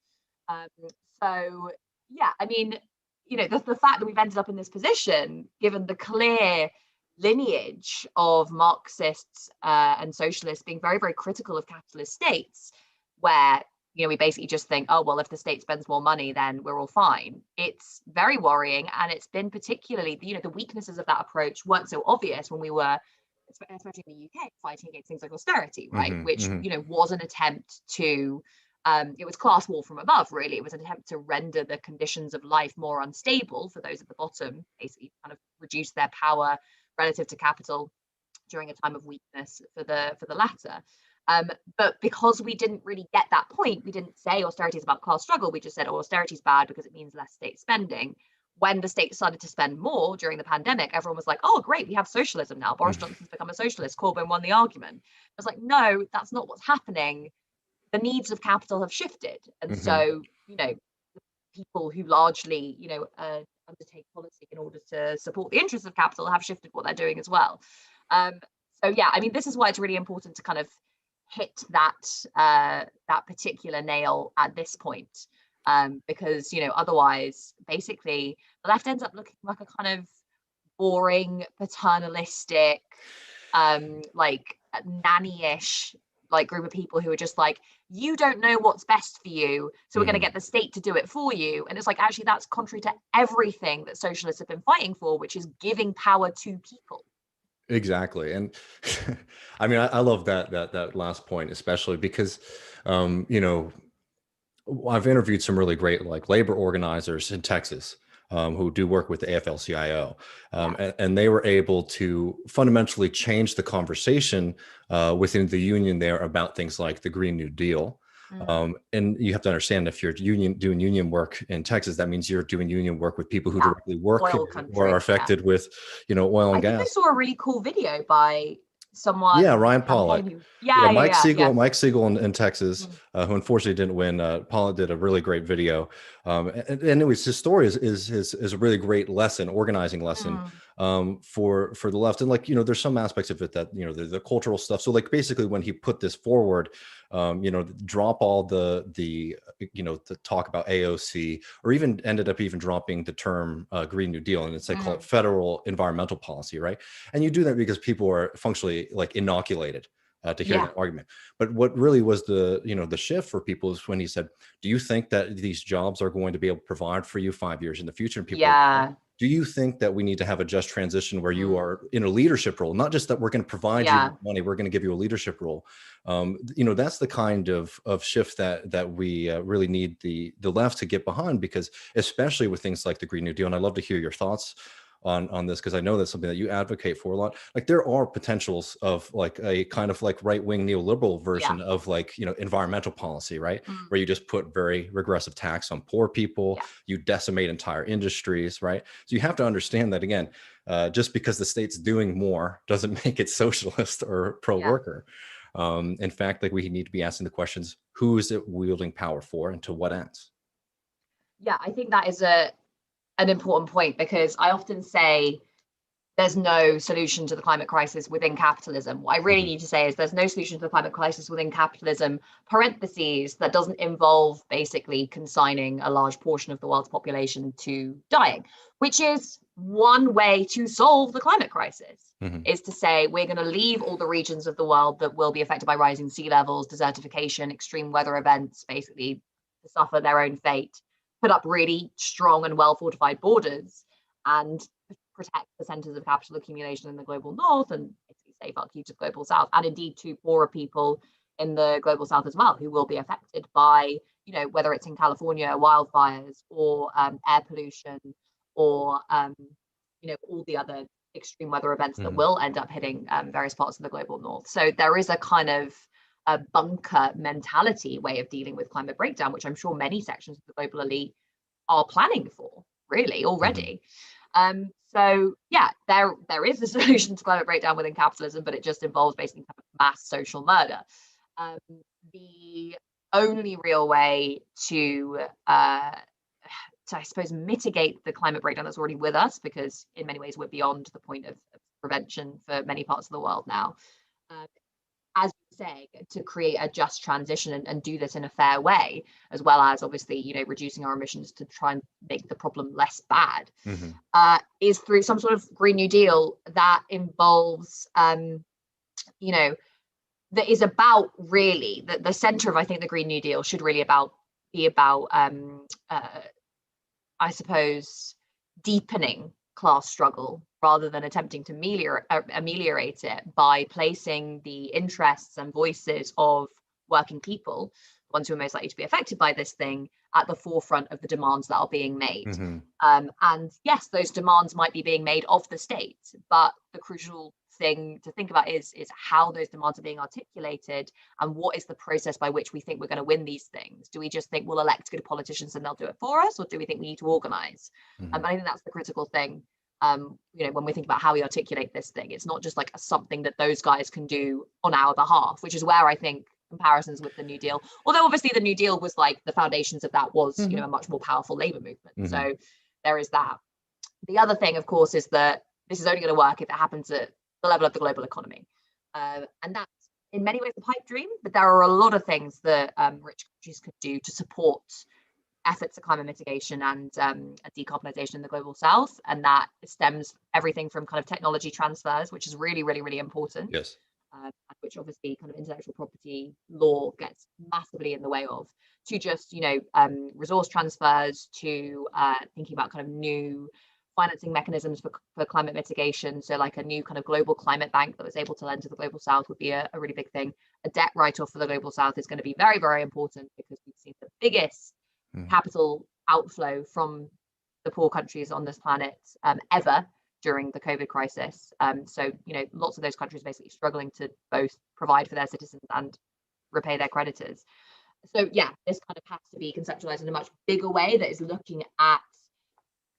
So yeah, the fact that we've ended up in this position, given the clear lineage of Marxists and socialists being very, very critical of capitalist states, where we basically just think, oh well, if the state spends more money, then we're all fine. It's very worrying, and it's been particularly the weaknesses of that approach weren't so obvious when we were, especially in the UK, fighting against things like austerity, right? Which was an attempt to it was class war from above, really. It was an attempt to render the conditions of life more unstable for those at the bottom, basically kind of reduce their power relative to capital during a time of weakness for the latter. But because we didn't really get that point, we didn't say austerity is about class struggle. We just said, oh, austerity is bad because it means less state spending. When the state started to spend more during the pandemic, everyone was like, oh, great, we have socialism now. Boris Johnson's become a socialist. Corbyn won the argument. I was like, no, that's not what's happening. The needs of capital have shifted. And so, people who largely, undertake policy in order to support the interests of capital have shifted what they're doing as well. So yeah, this is why it's really important to kind of hit that particular nail at this point, because otherwise, basically, the left ends up looking like a kind of boring, paternalistic, like nanny-ish group of people who are just like, you don't know what's best for you, so we're going to get the state to do it for you. And it's like, actually, that's contrary to everything that socialists have been fighting for, which is giving power to people. Exactly. And I love that last point, especially because I've interviewed some really great labor organizers in Texas who do work with the AFL-CIO, and they were able to fundamentally change the conversation within the union there about things like the Green New Deal. And you have to understand, if you're doing union work in Texas, that means you're doing union work with people who directly work or are affected with, oil and gas. I think I saw a really cool video by someone. Yeah, Ryan Pollock. Mike Siegel in Texas, who unfortunately didn't win. Pollock did a really great video, and it was, his story is a really great lesson, organizing lesson for the left. And there's some aspects of it that the cultural stuff. So basically, when he put this forward, drop all the talk about AOC, or even ended up dropping the term Green New Deal, and they call it federal environmental policy, right? And you do that because people are functionally inoculated to hear that argument. But what really was the shift for people is when he said, do you think that these jobs are going to be able to provide for you 5 years in the future? And people do you think that we need to have a just transition where you are in a leadership role, not just that we're going to provide you money, we're going to give you a leadership role? That's the kind of shift that we really need the left to get behind, because especially with things like the Green New Deal, and I'd love to hear your thoughts on this, because I know that's something that you advocate for a lot. Like there are potentials of like a kind of like right-wing neoliberal version of like, you know, environmental policy, right? Where you just put very regressive tax on poor people, you decimate entire industries, right? So you have to understand that again, just because the state's doing more doesn't make it socialist or pro-worker. In fact, like we need to be asking the questions, who is it wielding power for and to what ends? Yeah, I think that is an important point, because I often say there's no solution to the climate crisis within capitalism. What I really need to say is there's no solution to the climate crisis within capitalism, parentheses, that doesn't involve basically consigning a large portion of the world's population to dying, which is one way to solve the climate crisis, is to say we're going to leave all the regions of the world that will be affected by rising sea levels, desertification, extreme weather events, basically to suffer their own fate, put up really strong and well-fortified borders, and protect the centers of capital accumulation in the global north and safeguard you to the global south, and indeed to poorer people in the global south as well, who will be affected by, you know, whether it's in California, wildfires, or air pollution, or you know, all the other extreme weather events that will end up hitting various parts of the global north. So there is a kind of a bunker mentality way of dealing with climate breakdown, which I'm sure many sections of the global elite are planning for really already. So yeah, there is a solution to climate breakdown within capitalism, but it just involves basically mass social murder. The only real way to I suppose mitigate the climate breakdown that's already with us, because in many ways we're beyond the point of prevention for many parts of the world now, as you say, to create a just transition and do this in a fair way, as well as obviously, you know, reducing our emissions to try and make the problem less bad, is through some sort of Green New Deal that involves, you know, that is about really the center of, I think the Green New Deal should really be about I suppose deepening class struggle rather than attempting to ameliorate it by placing the interests and voices of working people, the ones who are most likely to be affected by this thing, at the forefront of the demands that are being made. And yes, those demands might be being made of the state, but the crucial thing to think about is how those demands are being articulated, and what is the process by which we think we're going to win these things. Do we just think we'll elect good politicians and they'll do it for us, or do we think we need to organize? And I think that's the critical thing. You know, when we think about how we articulate this thing, it's not just like something that those guys can do on our behalf, which is where I think comparisons with the New Deal, although obviously the New Deal was like the foundations of that was, you know, a much more powerful labor movement. So there is that. The other thing, of course, is that this is only going to work if it happens at the level of the global economy. And that's in many ways a pipe dream, but there are a lot of things that rich countries could do to support efforts at climate mitigation and decarbonisation in the global south. And that stems everything from kind of technology transfers, which is really, really, really important. Yes. Which obviously kind of intellectual property law gets massively in the way of, to just, you know, resource transfers, to thinking about kind of new financing mechanisms for climate mitigation. So like a new kind of global climate bank that was able to lend to the global south would be a really big thing. A debt write-off for the global south is going to be very, very important, because we've seen the biggest capital outflow from the poor countries on this planet ever during the COVID crisis. So, you know, lots of those countries basically struggling to both provide for their citizens and repay their creditors. So yeah, this kind of has to be conceptualized in a much bigger way that is looking at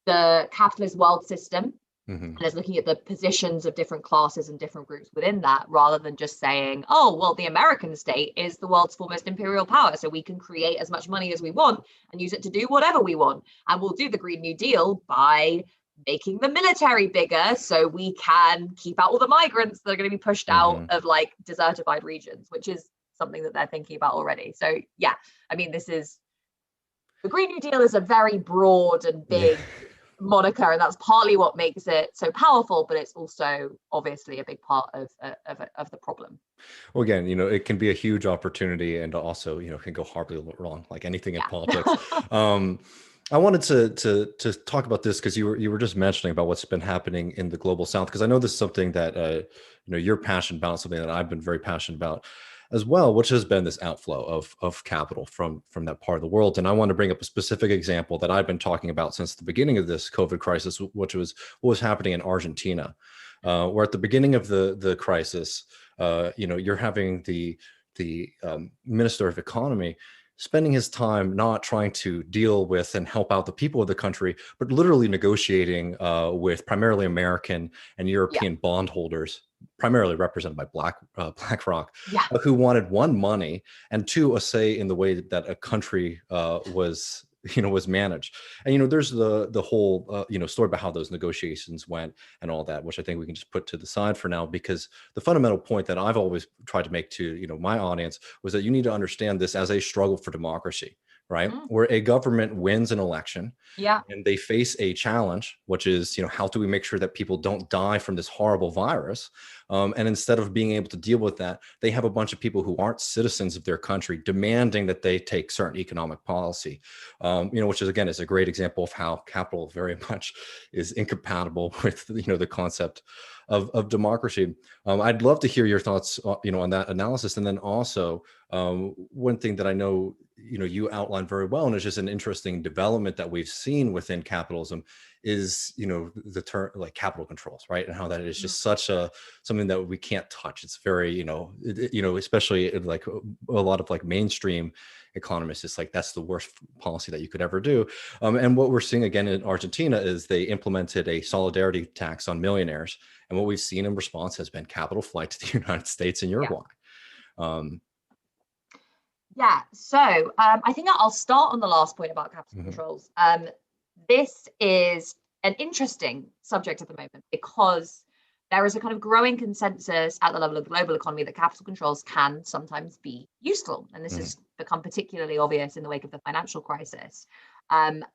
the capitalist world system, and is looking at the positions of different classes and different groups within that, rather than just saying, oh, well, the American state is the world's foremost imperial power, so we can create as much money as we want and use it to do whatever we want. And we'll do the Green New Deal by making the military bigger so we can keep out all the migrants that are going to be pushed out of like desertified regions, which is something that they're thinking about already. So yeah, I mean, the Green New Deal is a very broad and big moniker, and that's partly what makes it so powerful, but it's also obviously a big part of the problem. Well, again, you know, it can be a huge opportunity, and also, you know, can go horribly wrong, like anything in politics. I wanted to talk about this because you were just mentioning about what's been happening in the global south, because I know this is something that you know, you're passionate about, something that I've been very passionate about. as well, which has been this outflow of capital from that part of the world. And I want to bring up a specific example that I've been talking about since the beginning of this COVID crisis, which was what was happening in Argentina, where at the beginning of the crisis, you're having the Minister of Economy spending his time not trying to deal with and help out the people of the country, but literally negotiating with primarily American and European bondholders, primarily represented by BlackRock, who wanted, one, money, and two, a say in the way that a country was managed. And there's the whole story about how those negotiations went and all that, which I think we can just put to the side for now, because the fundamental point that I've always tried to make to my audience was that you need to understand this as a struggle for democracy, right? Where a government wins an election, and they face a challenge, which is how do we make sure that people don't die from this horrible virus? And instead of being able to deal with that, they have a bunch of people who aren't citizens of their country demanding that they take certain economic policy, which is, again, is a great example of how capital very much is incompatible with the concept of democracy. I'd love to hear your thoughts on that analysis. And then also one thing that I know you outlined very well, and it's just an interesting development that we've seen within capitalism, is the term like capital controls, right? And how that is just such something that we can't touch. It's very especially in like a lot of like mainstream economists, it's like that's the worst policy that you could ever do. And what we're seeing again in Argentina is they implemented a solidarity tax on millionaires, and what we've seen in response has been capital flight to the United States and Uruguay. So I think I'll start on the last point about capital controls. This is an interesting subject at the moment because there is a kind of growing consensus at the level of the global economy that capital controls can sometimes be useful. And this has become particularly obvious in the wake of the financial crisis. And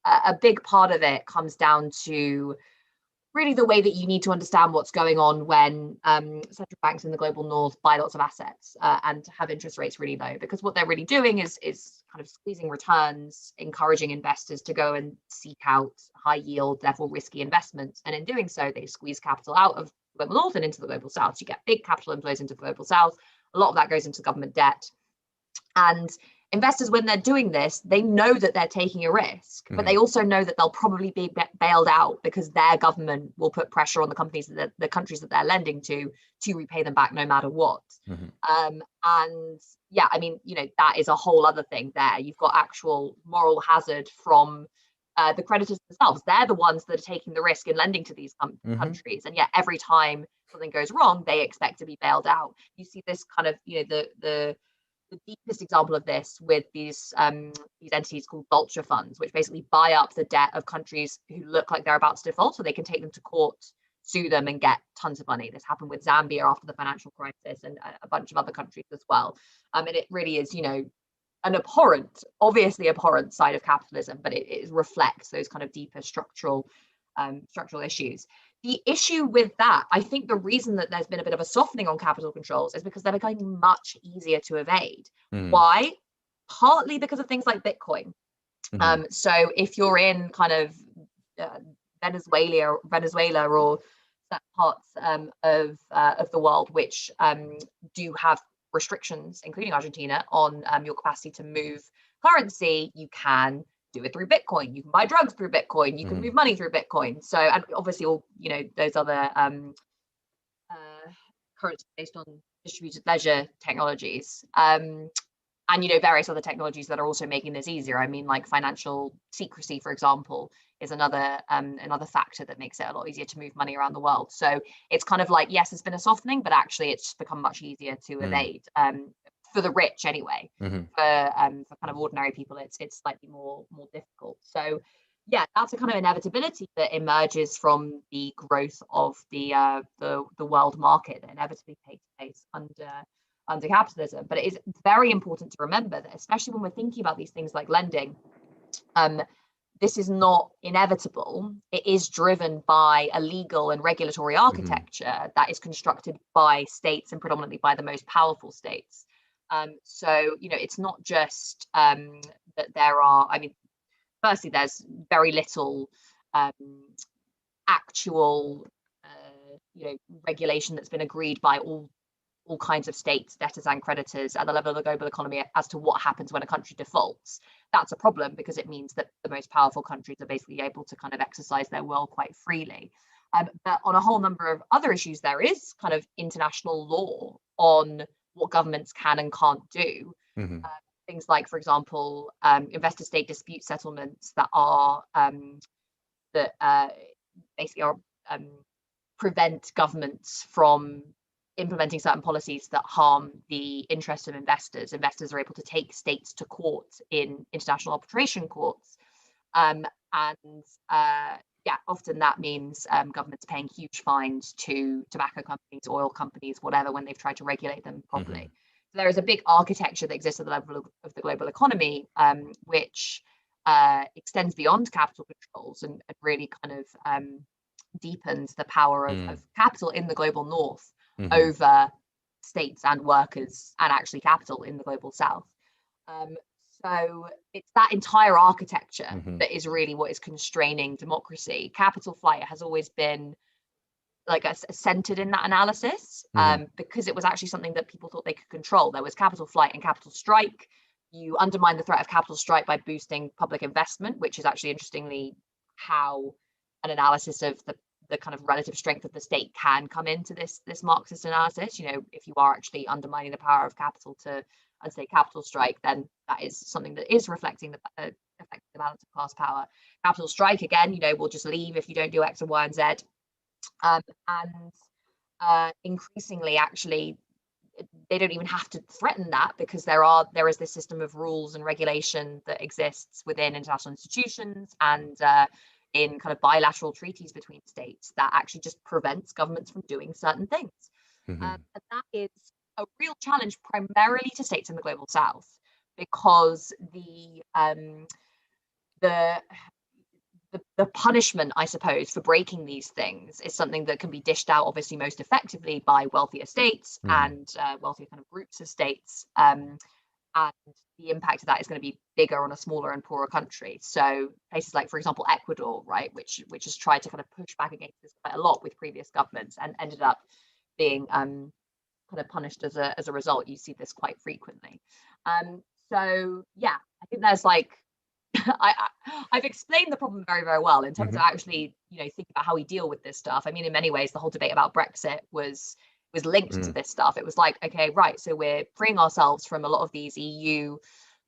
a big part of it comes down to really the way that you need to understand what's going on when central banks in the global north buy lots of assets and have interest rates really low, because what they're really doing is kind of squeezing returns, encouraging investors to go and seek out high yield, therefore risky investments. And in doing so, they squeeze capital out of the global north and into the global south. So you get big capital inflows into the global south. A lot of that goes into government debt. And investors, when they're doing this, they know that they're taking a risk, but they also know that they'll probably be bailed out because their government will put pressure on the companies, the countries that they're lending to repay them back no matter what. That is a whole other thing there. You've got actual moral hazard from the creditors themselves. They're the ones that are taking the risk in lending to these countries. And yet every time something goes wrong, they expect to be bailed out. You see this kind of, the deepest example of this with these entities called vulture funds, which basically buy up the debt of countries who look like they're about to default, so they can take them to court, sue them, and get tons of money. This happened with Zambia after the financial crisis, and a bunch of other countries as well. And it really is, an obviously abhorrent side of capitalism, but it reflects those kind of deeper structural issues. The issue with that, I think the reason that there's been a bit of a softening on capital controls is because they're becoming much easier to evade. Why? Partly because of things like Bitcoin. So if you're in kind of Venezuela or parts of the world which do have restrictions, including Argentina, on your capacity to move currency, you can do it through Bitcoin. You can buy drugs through Bitcoin. You can move money through Bitcoin. So, and obviously all, those other currencies based on distributed ledger technologies. And, various other technologies that are also making this easier. I mean, like financial secrecy, for example, is another factor that makes it a lot easier to move money around the world. So it's kind of like, yes, it's been a softening, but actually it's become much easier to evade. For the rich anyway. For kind of ordinary people, it's slightly more difficult. So that's a kind of inevitability that emerges from the growth of the world market that inevitably takes place under capitalism. But it is very important to remember that, especially when we're thinking about these things like lending, this is not inevitable. It is driven by a legal and regulatory architecture that is constructed by states, and predominantly by the most powerful states. So, it's not just that there are, firstly, there's very little actual, regulation that's been agreed by all all kinds of states, debtors and creditors at the level of the global economy as to what happens when a country defaults. That's a problem because it means that the most powerful countries are basically able to kind of exercise their will quite freely. But on a whole number of other issues, there is kind of international law on what governments can and can't do. Things like, for example, investor state dispute settlements that are basically prevent governments from implementing certain policies that harm the interests of investors. Investors are able to take states to court in international arbitration courts. Often that means governments paying huge fines to tobacco companies, oil companies, whatever, when they've tried to regulate them properly. So there is a big architecture that exists at the level of the global economy, which extends beyond capital controls and really kind of deepens the power of capital in the global north over states and workers, and actually capital in the global south. So it's that entire architecture that is really what is constraining democracy. Capital flight has always been like centered in that analysis, because it was actually something that people thought they could control. There was capital flight and capital strike. You undermine the threat of capital strike by boosting public investment, which is actually interestingly how an analysis of the kind of relative strength of the state can come into this Marxist analysis. You know, if you are actually undermining the power of capital to, I'd say, capital strike, then that is something that is reflecting the affecting the balance of class power. Capital strike, again, you know, will just leave if you don't do X or Y and Z. Increasingly, actually, they don't even have to threaten that, because there is this system of rules and regulation that exists within international institutions and in kind of bilateral treaties between states that actually just prevents governments from doing certain things. And that is a real challenge primarily to states in the global south, because the punishment, I suppose, for breaking these things is something that can be dished out obviously most effectively by wealthier states and wealthier kind of groups of states. And the impact of that is going to be bigger on a smaller and poorer country. So places like, for example, Ecuador, right, which has tried to kind of push back against this quite a lot with previous governments and ended up being kind of punished as a result. You see this quite frequently. So yeah, I think there's like I've explained the problem very, very well in terms of actually, you know, thinking about how we deal with this stuff. I mean, in many ways, the whole debate about Brexit was linked to this stuff. It was like, okay, right, so we're freeing ourselves from a lot of these EU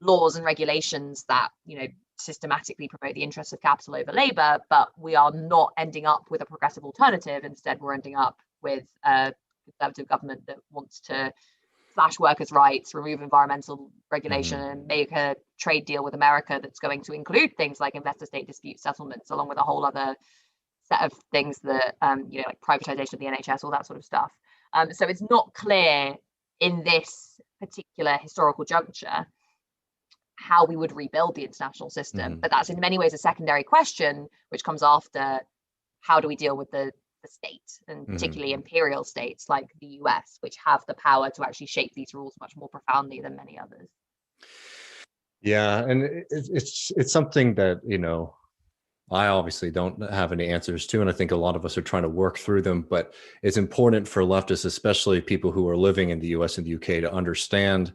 laws and regulations that, you know, systematically promote the interests of capital over labor, but we are not ending up with a progressive alternative. Instead, we're ending up with a conservative government that wants to slash workers' rights, remove environmental regulation, and make a trade deal with America that's going to include things like investor state dispute settlements, along with a whole other set of things that, you know, like privatization of the NHS, all that sort of stuff. So it's not clear in this particular historical juncture how we would rebuild the international system. But that's in many ways a secondary question, which comes after how do we deal with the state, and particularly imperial states like the US, which have the power to actually shape these rules much more profoundly than many others. Yeah, and it's something that, you know, I obviously don't have any answers to, and I think a lot of us are trying to work through them, but it's important for leftists, especially people who are living in the US and the UK, to understand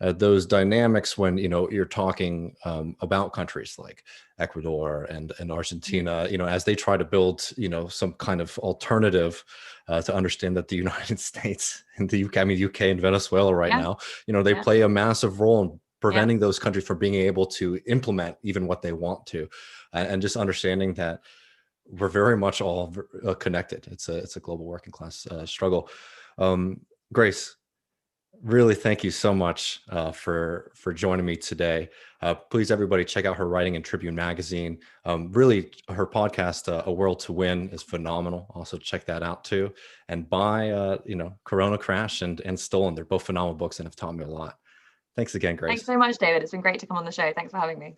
those dynamics when, you know, you're talking about countries like Ecuador and Argentina, you know, as they try to build, you know, some kind of alternative to understand that the United States and the UK, I mean, UK and Venezuela right now, you know, they play a massive role in preventing those countries from being able to implement even what they want to, and just understanding that we're very much all connected. It's a global working class struggle. Grace, really thank you so much for joining me today. Please, everybody, check out her writing in Tribune Magazine. Really, her podcast, A World to Win, is phenomenal. Also, check that out too. And buy, you know, Corona Crash and Stolen. They're both phenomenal books and have taught me a lot. Thanks again, Grace. Thanks so much, David. It's been great to come on the show. Thanks for having me.